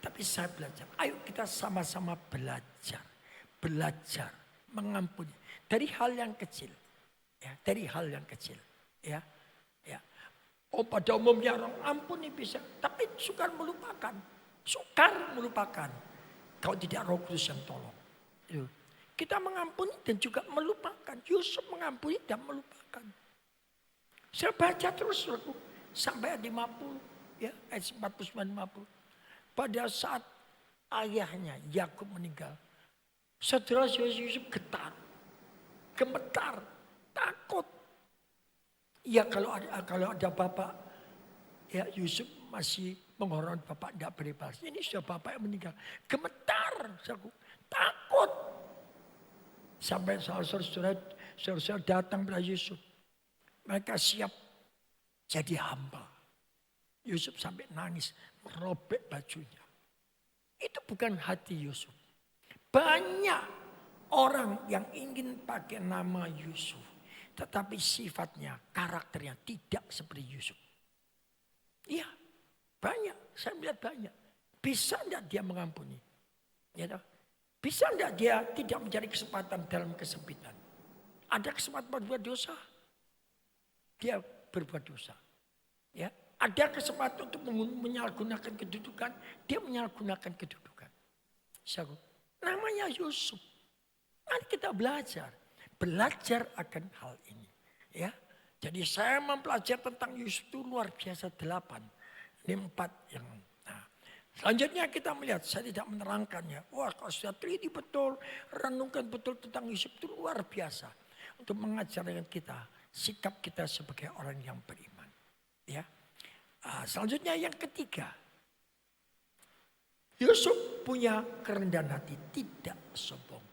Tapi saya belajar. Ayo kita sama-sama belajar. Belajar mengampuni. Dari hal yang kecil. Ya, dari hal yang kecil. Ya, ya. Oh, pada umumnya orang ampuni bisa. Tapi sukar melupakan. Sukar melupakan. Kalau tidak Roh Kudus yang tolong. Kita mengampuni dan juga melupakan. Yusuf mengampuni dan melupakan. Saya baca terus sampai ayat 50. Ya, ayat 49-50. Pada saat ayahnya Yakub meninggal. Saudara Yusuf getar. Gemetar, takut. Ya kalau ada bapak, ya Yusuf masih menghormati bapak, tidak beribadah. Ini sudah bapak yang meninggal. Gemetar, takut. Sampai saudara datang pada Yusuf. Mereka siap jadi hamba. Yusuf sampai nangis, merobek bajunya. Itu bukan hati Yusuf. Banyak orang yang ingin pakai nama Yusuf. Tetapi sifatnya, karakternya tidak seperti Yusuf. Iya, banyak. Saya melihat banyak. Bisa tidak dia mengampuni? Ya, bisa tidak dia tidak mencari kesempatan dalam kesempitan? Ada kesempatan berbuat dosa. Dia berbuat dosa. Ya, ada kesempatan untuk menyalahgunakan kedudukan. Dia menyalahgunakan kedudukan. Namanya Yusuf. Mari kita belajar. Belajar akan hal ini. Ya, Jadi saya mempelajari tentang Yusuf itu luar biasa 8. Ini 4 yang. Nah, selanjutnya kita melihat, saya tidak menerangkannya. Wah, kalau sudah teliti betul, renungkan betul tentang Yusuf itu luar biasa. Untuk mengajarkan kita, sikap kita sebagai orang yang beriman. Ya. Selanjutnya yang ketiga. Yusuf punya kerendahan hati, tidak sombong.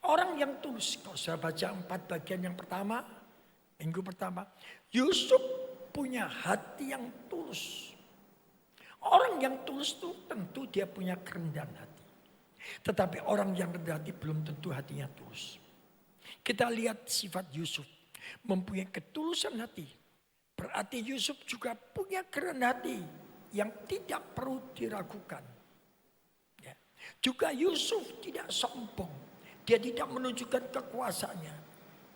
Orang yang tulus, kalau saya baca 4 bagian yang pertama, minggu pertama, Yusuf punya hati yang tulus. Orang yang tulus itu tentu dia punya kerendahan hati. Tetapi orang yang rendah hati belum tentu hatinya tulus. Kita lihat sifat Yusuf, mempunyai ketulusan hati. Berarti Yusuf juga punya kerendahan hati yang tidak perlu diragukan. Ya. Juga Yusuf tidak sombong. Dia tidak menunjukkan kekuasaannya.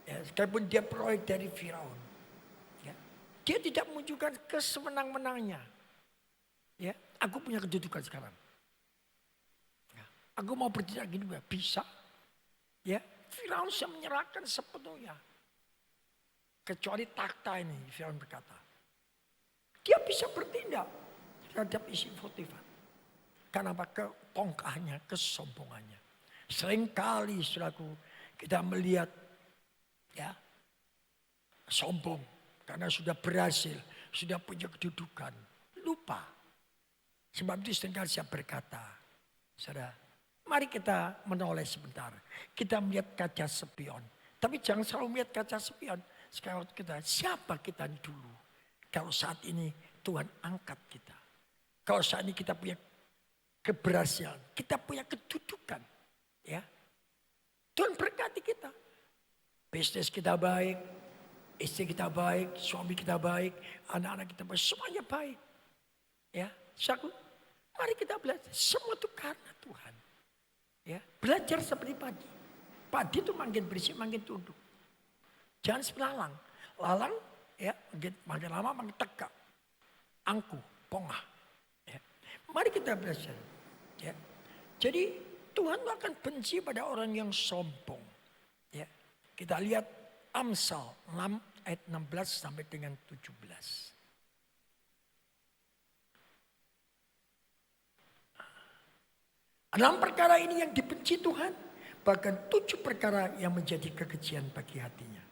Ya, sekalipun dia proyek dari Firaun. Ya. Dia tidak menunjukkan kesemenang-menangnya. Ya, aku punya kedudukan sekarang. Ya, aku mau bertindak gini, bisa. Ya, Firaun bisa menyerahkan sepenuhnya. Kecuali takhta ini, Firaun berkata. Dia bisa bertindak terhadap isi Potifar. Karena apa? Ketongkahannya, kesombongannya. Seringkali saudaraku kita melihat ya sombong karena sudah berhasil, sudah punya kedudukan, lupa. Sebab itu seringkali saya berkata, saudara, mari kita menoleh sebentar. Kita melihat kaca spion, tapi jangan selalu melihat kaca spion. Sekarang kita, siapa kita dulu? Kalau saat ini Tuhan angkat kita, kalau saat ini kita punya keberhasilan, kita punya kedudukan. Ya, Tuhan berkati kita. Bisnis kita baik, istri kita baik, suami kita baik, anak-anak kita baik, semuanya baik. Ya, saudaraku, mari kita belajar. Semua itu karena Tuhan. Ya, belajar seperti padi. Padi itu makin bersih, makin tunduk. Jangan seperti lalang. Lalang, ya, makin lama makin tegak, angkuh, pongah. Ya. Mari kita belajar. Ya, jadi Tuhan akan benci pada orang yang sombong. Ya. Kita lihat Amsal 6 ayat 16 sampai dengan 17. Enam perkara ini yang dibenci Tuhan. Bahkan 7 perkara yang menjadi kekejian bagi hatinya.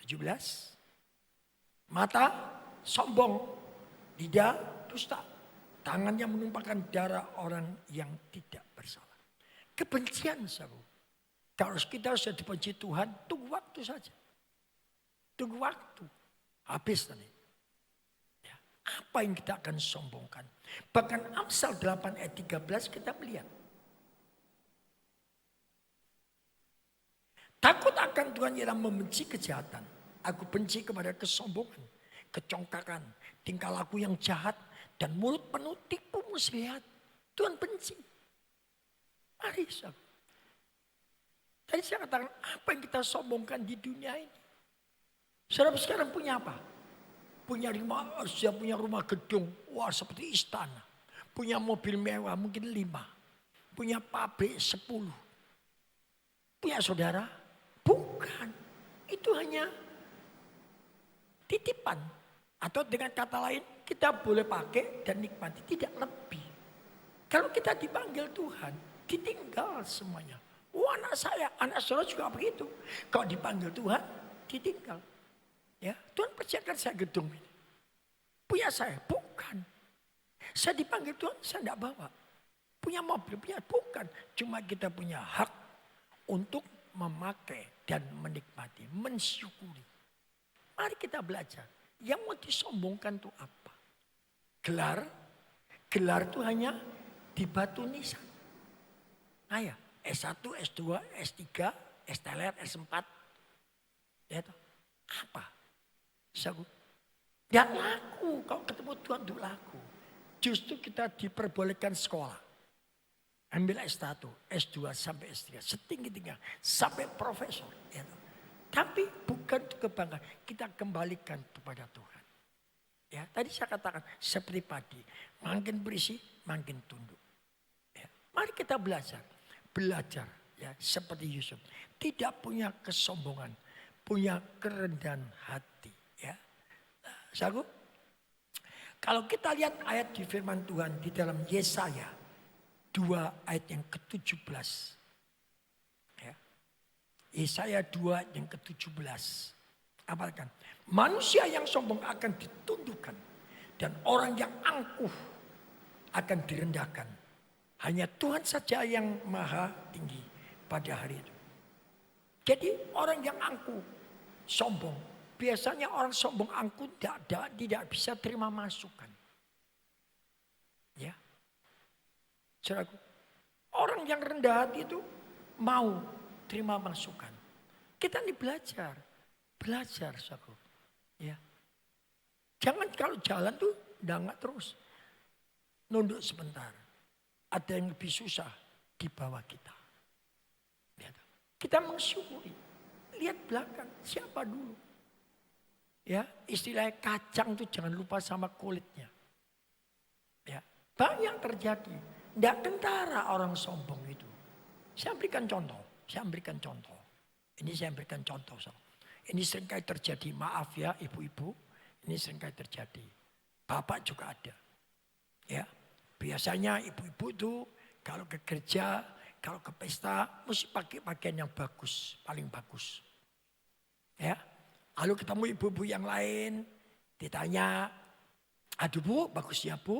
17. Mata sombong. Lidah dusta. Tangannya menumpahkan darah orang yang tidak bersalah. Kebencian, saudara. Kalau kita sudah dibenci Tuhan, tunggu waktu saja. Tunggu waktu. Habis nanti. Ya, apa yang kita akan sombongkan? Bahkan Amsal 8 ayat 13 kita melihat. Takut akan Tuhan ialah membenci kejahatan. Aku benci kepada kesombongan, kecongkakan, tingkah laku yang jahat, dan mulut penuh tipu muslihat. Tuhan benci. Mari, saudara. Tadi saya katakan apa yang kita sombongkan di dunia ini. Saudara sekarang punya apa? Punya rumah gedung, wah seperti istana. Punya mobil mewah mungkin 5. Punya pabrik 10. Punya saudara? Bukan. Itu hanya titipan. Atau dengan kata lain kita boleh pakai dan nikmati, tidak lebih. Kalau kita dipanggil Tuhan, ditinggal semuanya. Oh, anak saya, anak saudara juga begitu. Kalau dipanggil Tuhan, ditinggal. Ya, Tuhan percayakan saya gedung ini. Punya saya, bukan. Saya dipanggil Tuhan, saya tidak bawa. Punya mobil, punya bukan. Cuma kita punya hak untuk memakai dan menikmati, mensyukuri. Mari kita belajar. Yang mau disombongkan itu apa? Gelar. Gelar itu hanya di batu nisan. Nah ya, S1, S2, S3, S-teler, S4. Ya itu. Apa? Tidak laku. Kalau ketemu Tuhan itu laku. Justru kita diperbolehkan sekolah. Ambil S1, S2 sampai S3. Setinggi-tinggi. Sampai profesor. Ya itu. Tapi bukan kebanggaan. Kita kembalikan kepada Tuhan. Ya, tadi saya katakan seperti padi. Makin berisi, makin tunduk. Ya, mari kita belajar. Belajar ya seperti Yusuf. Tidak punya kesombongan. Punya kerendahan hati. Saudaraku, kalau kita lihat ayat di firman Tuhan di dalam Yesaya 2 ayat yang ke-17. Ya. Yesaya 2 ayat yang ke-17. Apalagi manusia yang sombong akan ditundukkan dan orang yang angkuh akan direndahkan. Hanya Tuhan saja yang maha tinggi pada hari itu. Jadi orang yang angkuh, sombong. Biasanya orang sombong angkuh tidak bisa terima masukan. Ya. Saudaraku, orang yang rendah hati itu mau terima masukan. Kita ini belajar, saudaraku. Ya. Jangan kalau jalan tuh nggak terus. Nunduk sebentar. Ada yang lebih susah di bawah kita. Lihat. Kita mensyukuri. Lihat belakang, siapa dulu. Ya, istilahnya kacang tuh jangan lupa sama kulitnya. Ya, banyak terjadi. Tidak tentara orang sombong itu. Saya berikan contoh. Ini saya berikan contoh. Ini seringkali terjadi. Maaf ya ibu-ibu. Ini seringkali terjadi. Bapak juga ada. Ya, biasanya ibu-ibu itu kalau ke gereja, kalau ke pesta, mesti pakai pakaian yang bagus, paling bagus. Ya, lalu ketemu ibu-ibu yang lain, ditanya, aduh bu, bagus ya bu,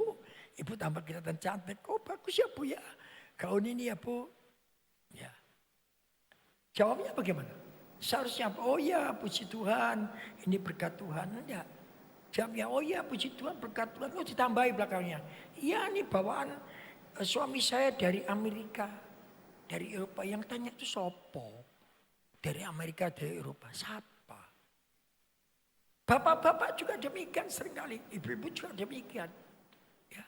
ibu tambah kelihatan cantik, oh bagus ya bu ya, gaun ini ya bu. Ya, jawabnya bagaimana? Seharusnya, oh ya puji Tuhan, ini berkat Tuhan, enggak. Jawabnya, oh ya puji Tuhan berkat Tuhan. Oh ditambahi belakangnya. Iya ini bawaan suami saya dari Amerika. Dari Eropa. Yang tanya itu sopo. Dari Amerika, dari Eropa. Siapa? Bapak-bapak juga demikian seringkali. Ibu-ibu juga demikian. Ya.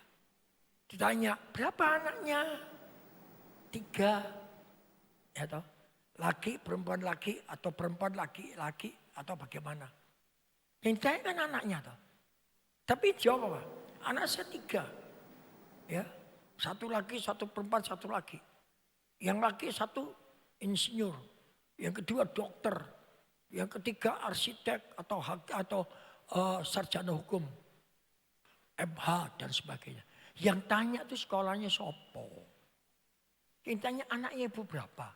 Ditanya, berapa anaknya? 3. Ya toh? Laki, perempuan laki. Atau perempuan laki atau bagaimana? Yang saya kan anaknya toh. Tapi jawab apa? Anak saya 3. Ya, 1 laki, 1 perempuan, 1 laki. Yang laki 1 insinyur. Yang kedua dokter. Yang ketiga arsitek atau sarjana hukum. MH dan sebagainya. Yang tanya itu sekolahnya sopo. Yang tanya anaknya ibu berapa.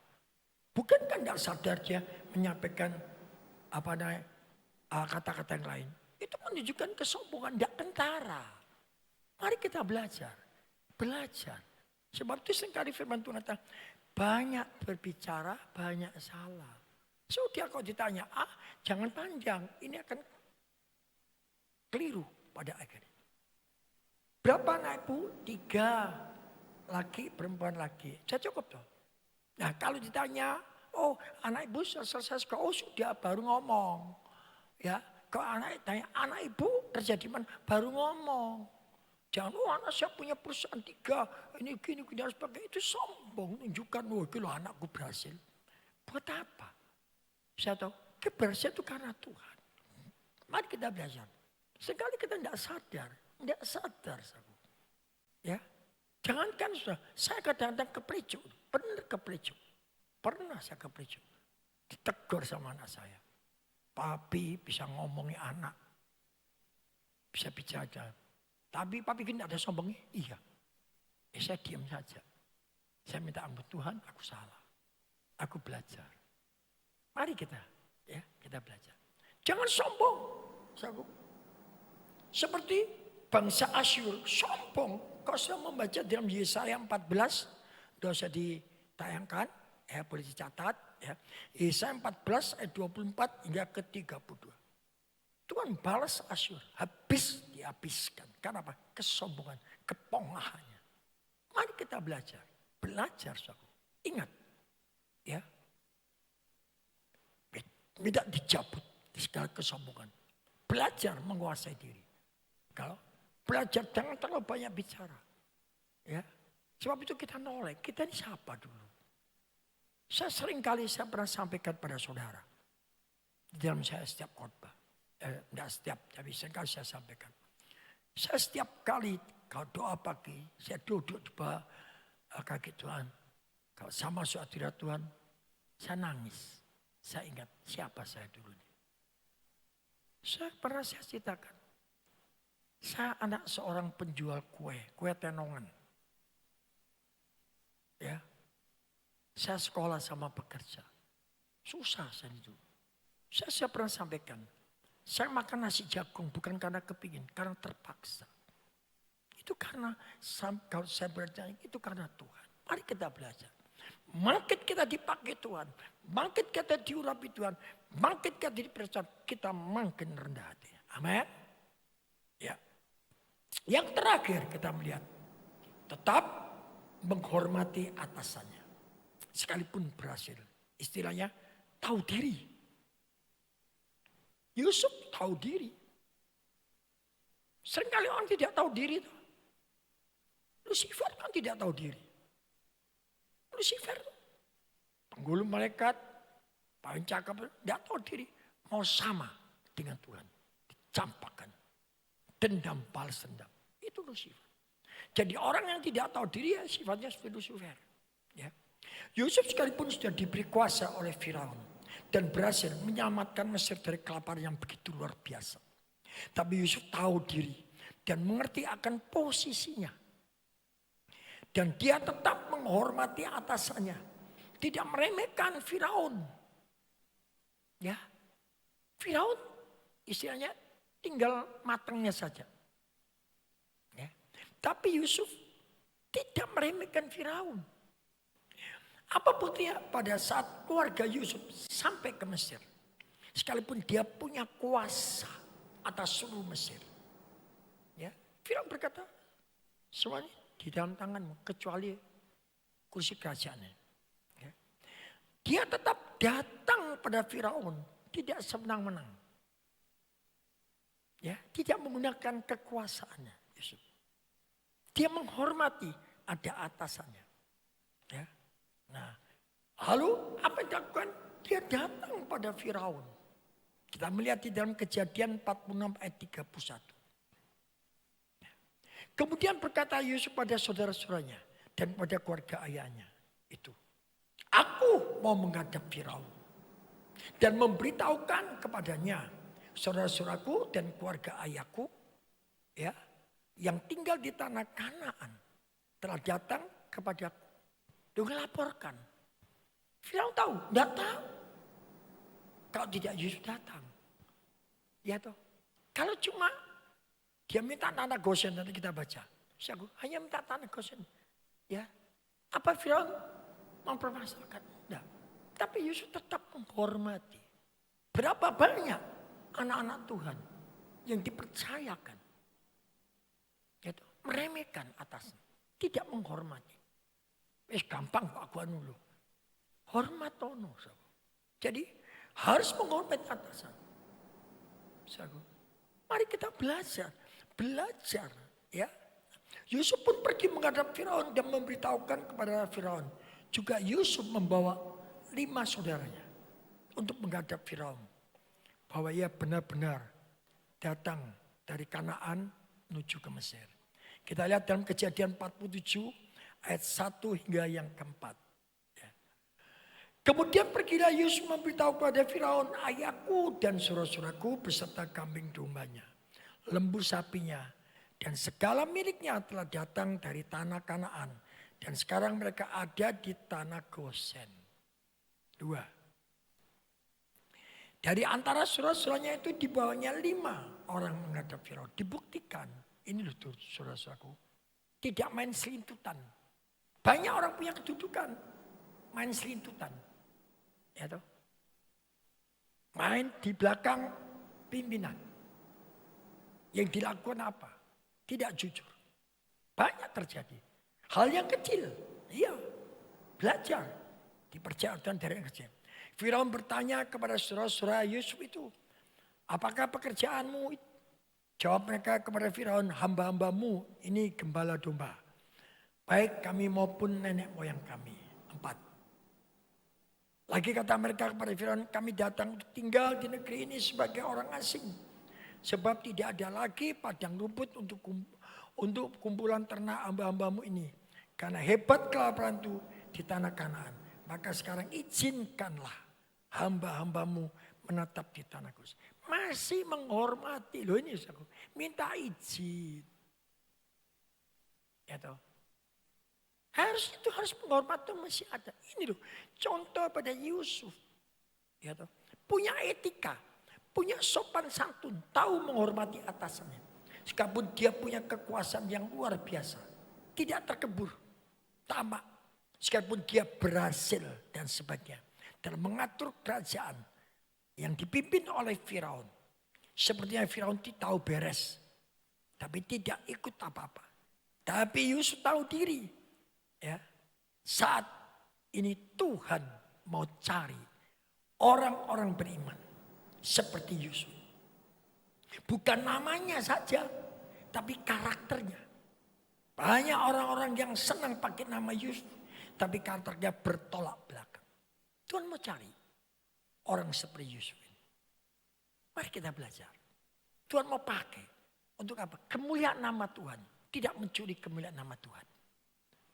Bukan kan tidak sadar dia menyampaikan apa namanya. Kata-kata yang lain. Itu menunjukkan kesombongan, tidak tentara. Mari kita belajar. Sebab itu seringkali firman Tuhan kata, banyak berbicara, banyak salah. Sudah kalau ditanya, jangan panjang. Ini akan keliru pada akhirnya. Berapa anak ibu? 3. Laki, perempuan laki. Saya cukup toh. Nah kalau ditanya, oh anak ibu selesai sekolah, oh sudah baru ngomong. Ya, kalau anak ibu kerja di mana baru ngomong. Jangan, oh anak saya punya perusahaan 3, ini gini dan sebagainya. Itu sombong, tunjukkan, oh itu loh anakku berhasil. Buat apa? Saya tahu, keberhasilan itu karena Tuhan. Mari kita belajar. Sekali kita tidak sadar. Ya, jangankan sudah, saya kadang-kadang keplicuk, pernah saya keplicuk. Ditegur sama anak saya. Papi bisa ngomongi anak. Bisa bicara. Tapi papi kan tidak ada sombongnya. Iya. Saya diam saja. Saya minta ampun Tuhan, aku salah. Aku belajar. Mari kita belajar. Jangan sombong. Seperti bangsa Asyur. Sombong. Kalau saya membaca dalam Yesaya 14. Tidak usah ditayangkan. Boleh dicatat. Ya. Yesaya 14 ayat 24 hingga ke 32. Tuhan balas Asyur. Habis dihabiskan. Karena apa? Kesombongan. Kepongahannya. Mari kita belajar. Saudara. Ingat. Ya. Tidak dijabut di segala kesombongan. Belajar menguasai diri. Kalau belajar jangan terlalu banyak bicara. Ya. Sebab itu kita nolak. Kita ini siapa dulu? Saya pernah sampaikan pada saudara. Di dalam saya setiap khotbah. Tidak setiap, tapi seringkali saya sampaikan. Saya setiap kali kalau doa pagi, saya duduk di bawah kaki Tuhan. Kalau sama hadirat Tuhan, saya nangis. Saya ingat siapa saya dulu. Saya ceritakan. Saya anak seorang penjual kue tenongan. Ya, saya sekolah sama bekerja. Susah saya itu. Saya pernah sampaikan, saya makan nasi jagung bukan karena kepingin, karena terpaksa. Itu karena, kalau saya belajar, itu karena Tuhan. Mari kita belajar. Bangkit kita dipakai Tuhan. Bangkit kita diurapi Tuhan. Bangkit kita dipercaya, kita makin rendah hati. Amin. Ya. Yang terakhir kita melihat, tetap menghormati atasannya. Sekalipun berhasil. Istilahnya tahu diri. Yusuf tahu diri. Seringkali orang tidak tahu diri. Lucifer kan tidak tahu diri. Lucifer, penggulu malaikat, paling cakap, tidak tahu diri. Mau sama dengan Tuhan. Dicampakkan. Dendam, balas dendam. Itu Lucifer. Jadi orang yang tidak tahu diri ya sifatnya seperti Lucifer. Ya. Yusuf sekalipun sudah diberi kuasa oleh Firaun. Dan berhasil menyelamatkan Mesir dari kelaparan yang begitu luar biasa. Tapi Yusuf tahu diri. Dan mengerti akan posisinya. Dan dia tetap menghormati atasannya. Tidak meremehkan Firaun. Ya. Firaun istilahnya tinggal matangnya saja. Ya. Tapi Yusuf tidak meremehkan Firaun. Apa buktinya pada saat keluarga Yusuf sampai ke Mesir. Sekalipun dia punya kuasa atas seluruh Mesir. Ya. Firaun berkata, semuanya di dalam tanganmu kecuali kursi kerajaannya. Ya. Dia tetap datang pada Firaun. Tidak semenang-menang. Ya, tidak menggunakan kekuasaannya Yusuf. Dia menghormati ada atasannya. Ya. Nah, lalu apa yang dilakukan? Dia datang pada Firaun. Kita melihat di dalam Kejadian 46 ayat 31. Kemudian berkata Yusuf pada saudara-saudaranya dan pada keluarga ayahnya itu. Aku mau menghadap Firaun dan memberitahukan kepadanya saudara-saudaraku dan keluarga ayahku ya yang tinggal di tanah Kanaan telah datang kepadaku. Dia melaporkan. Firaun tahu? Tidak tahu. Kalau tidak Yusuf datang. Ya toh. Kalau cuma dia minta tanah Goshen, nanti kita baca. Aku hanya minta tanah Goshen. Ya. Apa Firaun mempermasalahkan? Tidak. Tapi Yusuf tetap menghormati. Berapa banyak anak-anak Tuhan yang dipercayakan. Ya toh. Meremehkan atasnya. Tidak menghormati. Gampang Pak Guanu loh. Hormat tono. Jadi harus menghormati atasan. Mari kita belajar. Belajar ya. Yusuf pun pergi menghadap Firaun dan memberitahukan kepada Firaun. Juga Yusuf membawa 5 saudaranya untuk menghadap Firaun. Bahwa ia benar-benar datang dari Kanaan menuju ke Mesir. Kita lihat dalam Kejadian 47 ayat 1 hingga yang keempat. Ya. Kemudian pergilah Yusuf memberitahu kepada Firaun, ayahku dan saudara-saudaraku beserta kambing dombanya, lembu sapinya, dan segala miliknya telah datang dari tanah Kanaan. Dan sekarang mereka ada di tanah Goshen. 2. Dari antara saudara-saudaranya itu dibawanya 5 orang menghadap Firaun. Dibuktikan, ini loh saudara-saudaraku, tidak main selintutan. Banyak orang punya kedudukan, main selintutan. Ya toh? Main di belakang pimpinan. Yang dilakukan apa? Tidak jujur. Banyak terjadi. Hal yang kecil. Iya. Belajar. Dipercayakan dari yang kecil. Firaun bertanya kepada saudara-saudara Yusuf itu. Apakah pekerjaanmu? Jawab mereka kepada Firaun. Hamba-hambamu ini gembala domba. Baik kami maupun nenek moyang kami. 4. Lagi kata mereka kepada Firaun. Kami datang tinggal di negeri ini sebagai orang asing. Sebab tidak ada lagi padang rumput untuk kumpulan ternak hamba-hambamu ini. Karena hebat kelaparan itu di tanah Kanaan. Maka sekarang izinkanlah hamba-hambamu menetap di tanah Goshen. masih menghormati. Loh ini saudaraku, minta izin. Ya toh. Harus menghormati masih ada. Ini loh contoh pada Yusuf. Ya toh. Punya etika, punya sopan santun, tahu menghormati atasannya. Sekalipun dia punya kekuasaan yang luar biasa, tidak terkebur, tamak. Sekalipun dia berhasil dan sebagainya dalam mengatur kerajaan yang dipimpin oleh Firaun. Sepertinya Firaun tahu beres, tapi tidak ikut apa-apa. Tapi Yusuf tahu diri, ya, saat ini Tuhan mau cari orang-orang beriman seperti Yusuf. Bukan namanya saja, tapi karakternya. Banyak orang-orang yang senang pakai nama Yusuf, tapi karakternya bertolak belakang. Tuhan mau cari orang seperti Yusuf ini. Mari kita belajar. Tuhan mau pakai untuk apa? Kemuliaan nama Tuhan. Tidak mencuri kemuliaan nama Tuhan.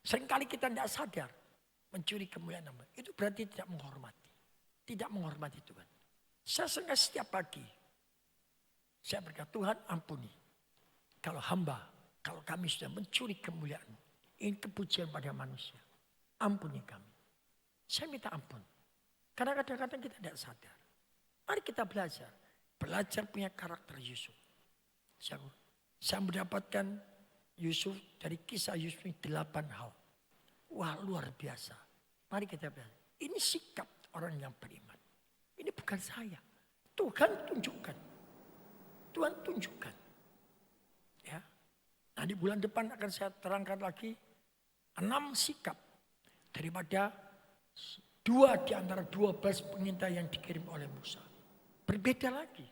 Seringkali kita tidak sadar mencuri kemuliaan nama. Itu berarti tidak menghormati. Tidak menghormati Tuhan. Saya sengaja setiap pagi. Saya berkata, Tuhan ampuni. Kalau kami sudah mencuri kemuliaan. Ini kepujian pada manusia. Ampuni kami. Saya minta ampun. Karena kadang-kadang kita tidak sadar. Mari kita belajar. Belajar punya karakter Yusuf. Saya mendapatkan Yusuf dari kisah Yusuf ini 8 hal. Wah, luar biasa. Mari kita belajar. Ini sikap orang yang beriman. Ini bukan saya. Tuhan tunjukkan. Tuhan tunjukkan. Ya. Nah, di bulan depan akan saya terangkan lagi 6 sikap daripada 2 di antara 12 pengintai yang dikirim oleh Musa. Berbeda lagi.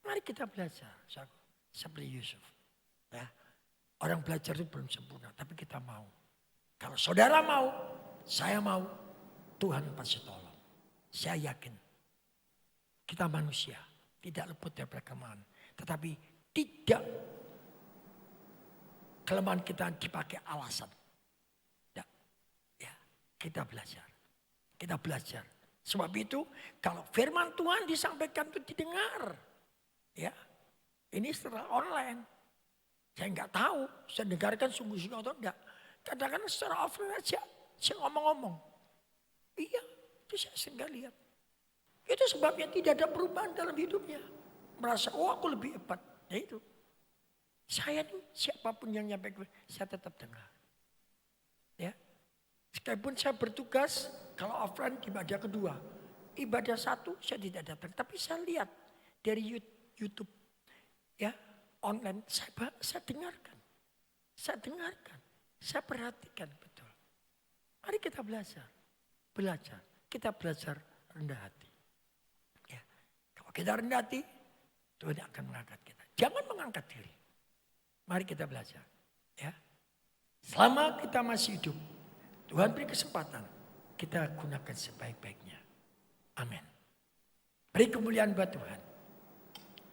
Mari kita belajar seperti Yusuf. Ya. Orang belajar itu belum sempurna, tapi kita mau. Kalau saudara mau, saya mau, Tuhan pasti tolong. Saya yakin. Kita manusia, tidak luput dari kelemahan. Tetapi tidak kelemahan kita dipakai alasan. Tidak. Ya, kita belajar. Kita belajar. Sebab itu kalau firman Tuhan disampaikan itu didengar. Ya, ini secara online. Saya nggak tahu, saya dengarkan sungguh-sungguh atau enggak. Kadang-kadang secara offline aja, saya ngomong-ngomong. Iya, itu saya sehingga lihat. Itu sebabnya tidak ada perubahan dalam hidupnya. Merasa, oh aku lebih hebat. Ya itu. Saya tuh siapapun yang nyampaikan, saya tetap dengar. Ya. Sekalipun saya bertugas, kalau offline ibadah kedua. Ibadah satu saya tidak datang. Tapi saya lihat dari YouTube. Ya. Online, saya dengarkan. Saya dengarkan. Saya perhatikan betul. Mari kita belajar. Belajar. Kita belajar rendah hati. Ya. Kalau kita rendah hati, Tuhan akan mengangkat kita. Jangan mengangkat diri. Mari kita belajar. Ya. Selama kita masih hidup, Tuhan beri kesempatan. Kita gunakan sebaik-baiknya. Amin. Beri kemuliaan buat Tuhan.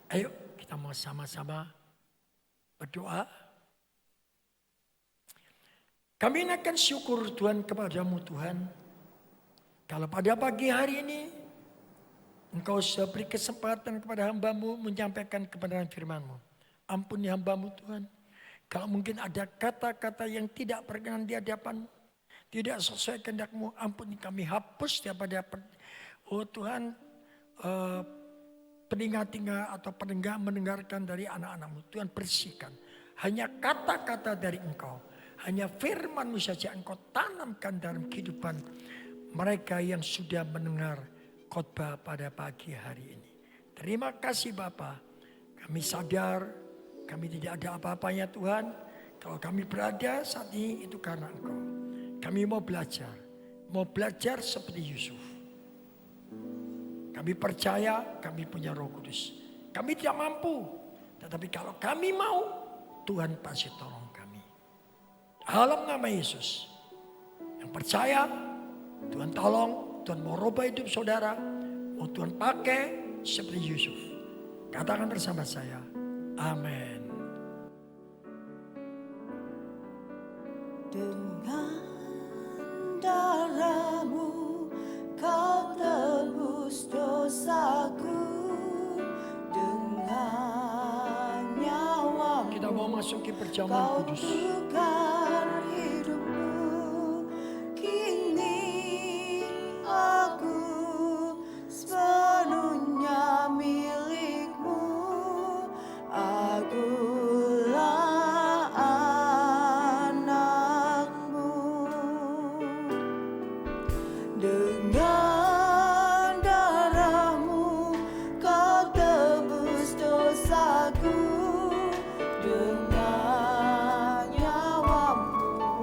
Ayo kita mau sama-sama berdoa. Kami akan syukur Tuhan kepadamu Tuhan. Kalau pada pagi hari ini Engkau sudah beri kesempatan kepada hamba-Mu menyampaikan kebenaran firman-Mu. Ampuni hamba-Mu Tuhan. Kalau mungkin ada kata-kata yang tidak berkenan di hadapan-Mu, tidak sesuai kehendak-Mu, ampuni kami, hapus daripada oh Tuhan, telinga-telinga atau pendengar mendengarkan dari anak-anak-Mu. Tuhan bersihkan. Hanya kata-kata dari Engkau. Hanya firman-Mu saja Engkau tanamkan dalam kehidupan mereka yang sudah mendengar khotbah pada pagi hari ini. Terima kasih Bapa. Kami sadar kami tidak ada apa-apanya Tuhan. Kalau kami berada saat ini itu karena Engkau. Kami mau belajar. Mau belajar seperti Yusuf. Kami percaya kami punya Roh Kudus. Kami tidak mampu. Tetapi kalau kami mau, Tuhan pasti tolong kami. Dalam nama Yesus. Yang percaya, Tuhan tolong. Tuhan mau rubah hidup saudara. Mau Tuhan pakai seperti Yusuf. Katakan bersama saya. Amin.
Dengan darah-Mu Kau tebus dosaku,
memasuki perjamuan
Kau
kudus.
tukar hidupku, kini aku sepenuhnya milikmu. Akulah anakmu. Dengan darahmu kau tebus dosaku, dengan nyawamu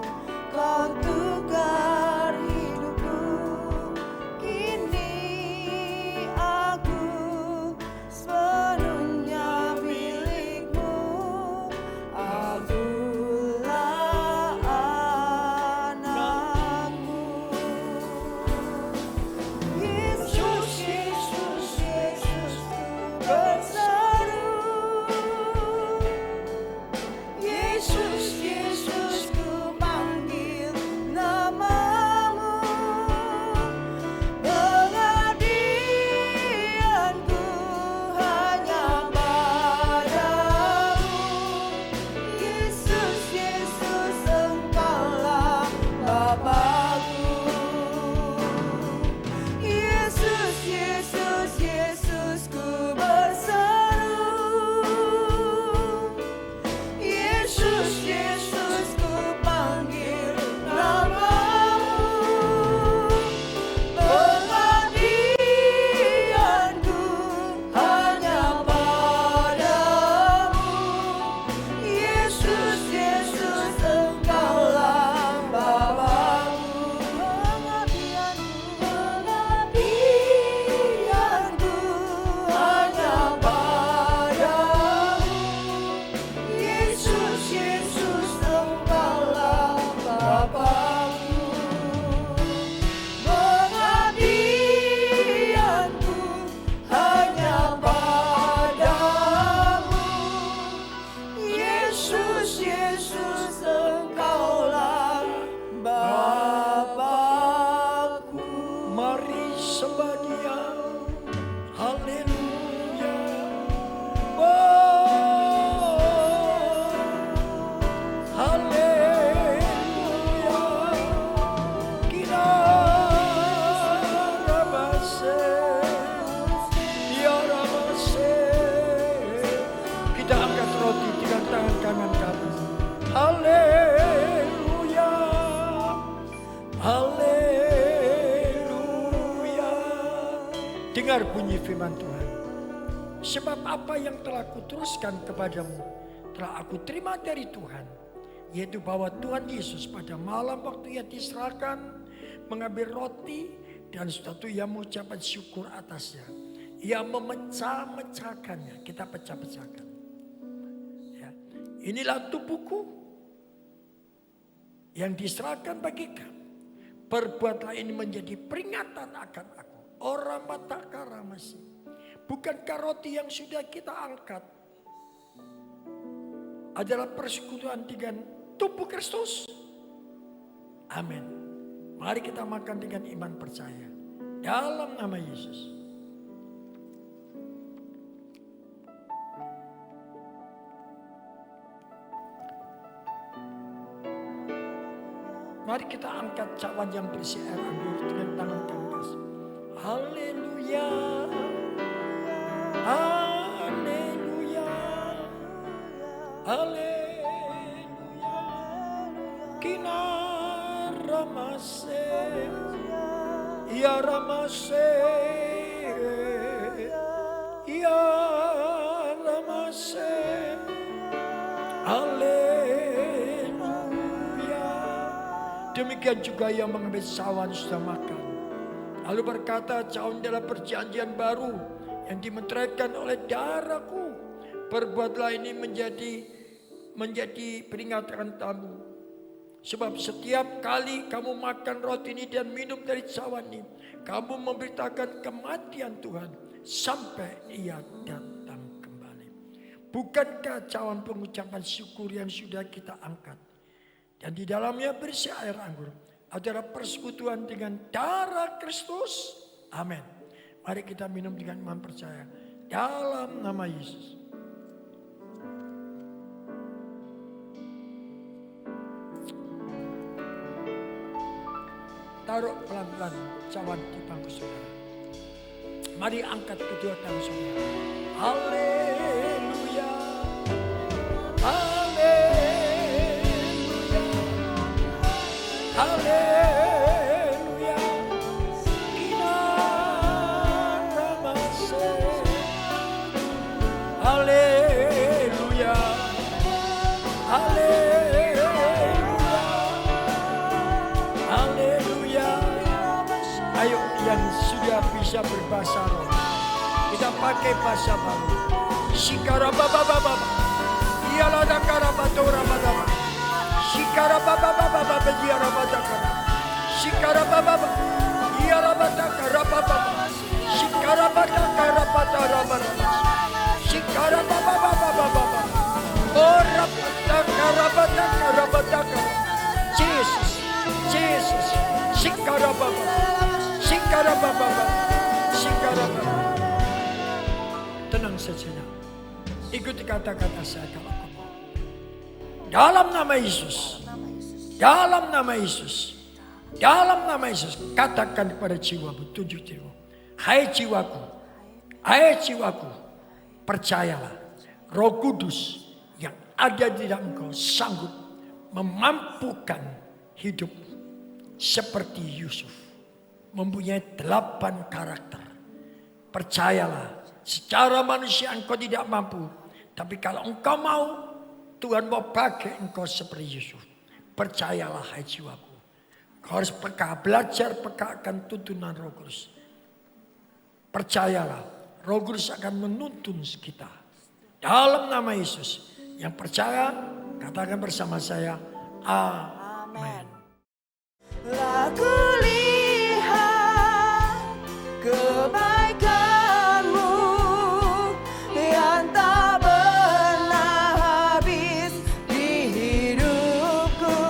kau tukar hidupku. Kini aku sepenuhnya milikmu. Akulah anakmu. Yesus, Yesus, Yesus, ku berseru. Yesus, Yesus, ku panggil namamu. Pengabdianku hanya padamu. Yesus, Yesus, Engkaulah Bapakku. Yesus, Yesus, Yesus, ku berseru. Yesus, Yesus, ku panggil namamu. Pengabdianku hanya padamu. Yesus, Yesus, Engkaulah Bapakku. Pengabdianku hanya padamu. Yesus, Yesus, Engkaulah Bapakku. Pengabdianku hanya padamu. Yesus, Yesus, Engkaulah Bapakku.
Mari sembah Dia. Haleluya. Oh, haleluya. Kina ramase, ya ramase. Kita angkat roti dengan tangan kanan kami. Haleluya. Haleluya. Dengar bunyi firman Tuhan. Sebab apa yang telah kuteruskan kepadamu telah aku terima dari Tuhan, yaitu bahwa Tuhan Yesus pada malam waktu ia diserahkan mengambil roti dan suatu ia mengucapkan syukur atasnya. Ia memecah-mecahkannya. Kita pecah-pecahkan. Ya. Inilah tubuhku yang diserahkan bagi kamu. Perbuatlah ini menjadi peringatan akan aku. Orang mata karamasi. Bukankah roti yang sudah kita angkat adalah persekutuan dengan tubuh Kristus? Amin. Mari kita makan dengan iman percaya. Dalam nama Yesus. Mari kita angkat cawan yang berisi air anggur dengan tangan kanan. Haleluya. Haleluya. Haleluya. Kina ramase. Ya ramase. Ya ramase. Haleluya. Demikian juga yang mengambil cawan sudah makan. Lalu berkata, cawan adalah perjanjian baru yang dimeteraikan oleh darahku. Perbuatlah ini menjadi peringatan kamu. Sebab setiap kali kamu makan roti ini dan minum dari cawan ini, kamu memberitakan kematian Tuhan sampai ia datang kembali. Bukankah cawan pengucapan syukur yang sudah kita angkat dan di dalamnya berisi air anggur adalah persekutuan dengan darah Kristus? Amin. Mari kita minum dengan iman percaya dalam nama Yesus. taruh pelan-pelan cawan di bangku saudara. Mari angkat kedua tangan saudara. Haleluya. Haleluya. Haleluya. Inaramase. Haleluya. Haleluya. Haleluya. Ayo yang sudah bisa berbahasa roh, kita pakai bahasa baru. Shikara baba baba, iyalah dakara batora baba. Shikara baba baba baba, iyalah badakara. Shikara baba baba, iyalah badakara baba. Shikara badakara badara baba. Shikara baba baba baba. Oh rabadakara badakara badakara. Jesus, Jesus. Shikara baba, shikara baba, shikara baba. Tenang sejenak. Ikuti kata-kata saya kalau kamu mau. Dalam nama Yesus. Dalam nama Yesus. Dalam nama Yesus. Katakan kepada jiwamu, tunjuk dirimu. Hai jiwaku. Hai jiwaku. Percayalah. Roh Kudus yang ada di dalam engkau sanggup memampukan hidupmu. Seperti Yusuf. Mempunyai 8 karakter. Percayalah. Secara manusia engkau tidak mampu. Tapi kalau engkau mau, Tuhan mau pakai engkau seperti Yusuf. Percayalah hai jiwaku. Kau harus peka, belajar peka akan tuntunan Roh Kudus. Percayalah, Roh Kudus akan menuntun kita. Dalam nama Yesus. Yang percaya, katakan bersama saya, amin.
Aku lihat kebaikan-Mu yang tak pernah habis di hidupku.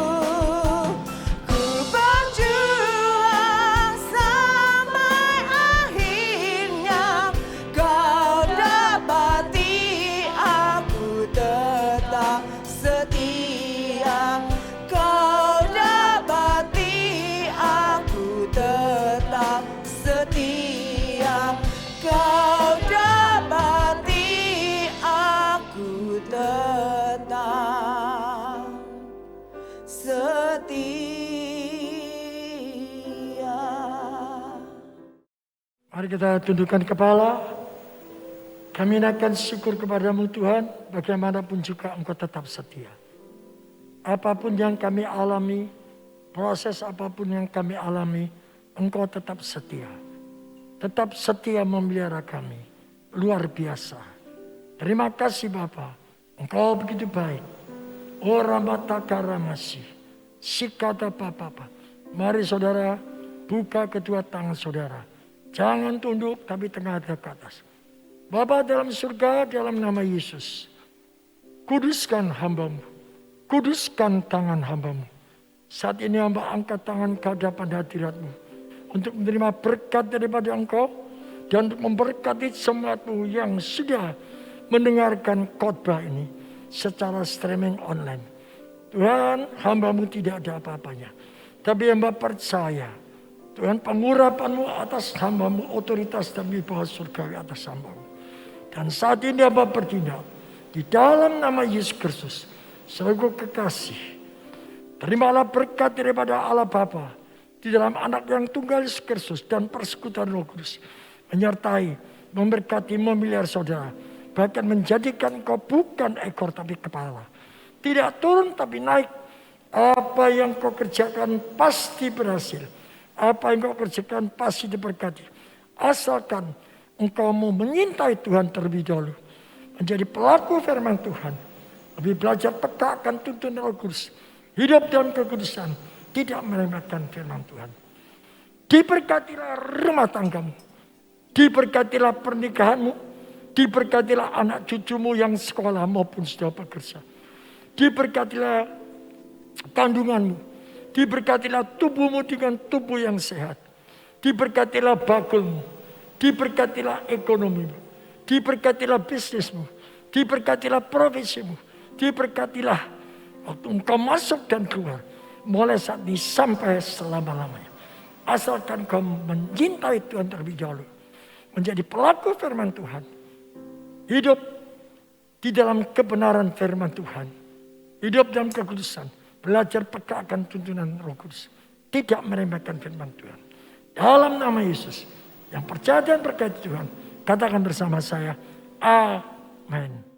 Ku berjuang sampai akhirnya Kau dapati aku tetap setia. Kau dapati aku tetap setia. Kau dapati aku tetap setia.
Mari kita tundukkan kepala. Kami naikkan syukur kepadamu Tuhan. Bagaimanapun juga engkau tetap setia. Apapun yang kami alami, proses apapun yang kami alami, engkau tetap setia. Tetap setia memelihara kami. Luar biasa. Terima kasih Bapa. Engkau begitu baik. Oh Ramataka Ramasi. Sikata Papa. Mari saudara, buka kedua tangan saudara. Jangan tunduk tapi tengadap ke atas. Bapa dalam surga, dalam nama Yesus. Kuduskan hamba-Mu. Kuduskan tangan hamba-Mu. Saat ini hamba angkat tangan ke hadapan hadirat-Mu. Untuk menerima berkat daripada Engkau. Dan untuk memberkati semua-Mu yang sudah mendengarkan khotbah ini. Secara streaming online. Tuhan, hamba-Mu tidak ada apa-apanya. Tapi hamba percaya. Tuhan, pengurapan-Mu atas hamba-Mu. Otoritas dan wibawa surgawi atas hamba-Mu. Dan saat ini hamba bertindak. Di dalam nama Yesus Kristus. Selalu kekasih. Terimalah berkat daripada Allah Bapa. Di dalam anak yang tunggal Yesus Kristus. Dan persekutuan Roh Kudus. Menyertai, memberkati, memelihara saudara. Bahkan menjadikan kau bukan ekor tapi kepala. Tidak turun tapi naik. Apa yang kau kerjakan pasti berhasil. Apa yang kau kerjakan pasti diberkati. Asalkan engkau mau menyintai Tuhan terlebih dahulu. Menjadi pelaku firman Tuhan. Lebih belajar peka akan tuntunan Roh Kudus. Hidup dalam kekudusan. Tidak meremehkan firman Tuhan. Diberkatilah rumah tanggamu. Diberkatilah pernikahanmu. Diberkatilah anak cucumu yang sekolah maupun sudah bekerja. Diberkatilah kandunganmu. Diberkatilah tubuhmu dengan tubuh yang sehat. Diberkatilah bagulmu. Diberkatilah ekonomimu. Diberkatilah bisnismu. Diberkatilah profesimu. Diberkatilah waktu engkau masuk dan keluar. Mulai saat ini sampai selama-lamanya. Asalkan kau mencintai Tuhan terlebih dahulu. Menjadi pelaku firman Tuhan. Hidup di dalam kebenaran firman Tuhan. Hidup dalam kekudusan. Belajar peka akan tuntunan Roh Kudus. Tidak meremehkan firman Tuhan. Dalam nama Yesus. Yang percaya dan berkait Tuhan. Katakan bersama saya. Amin.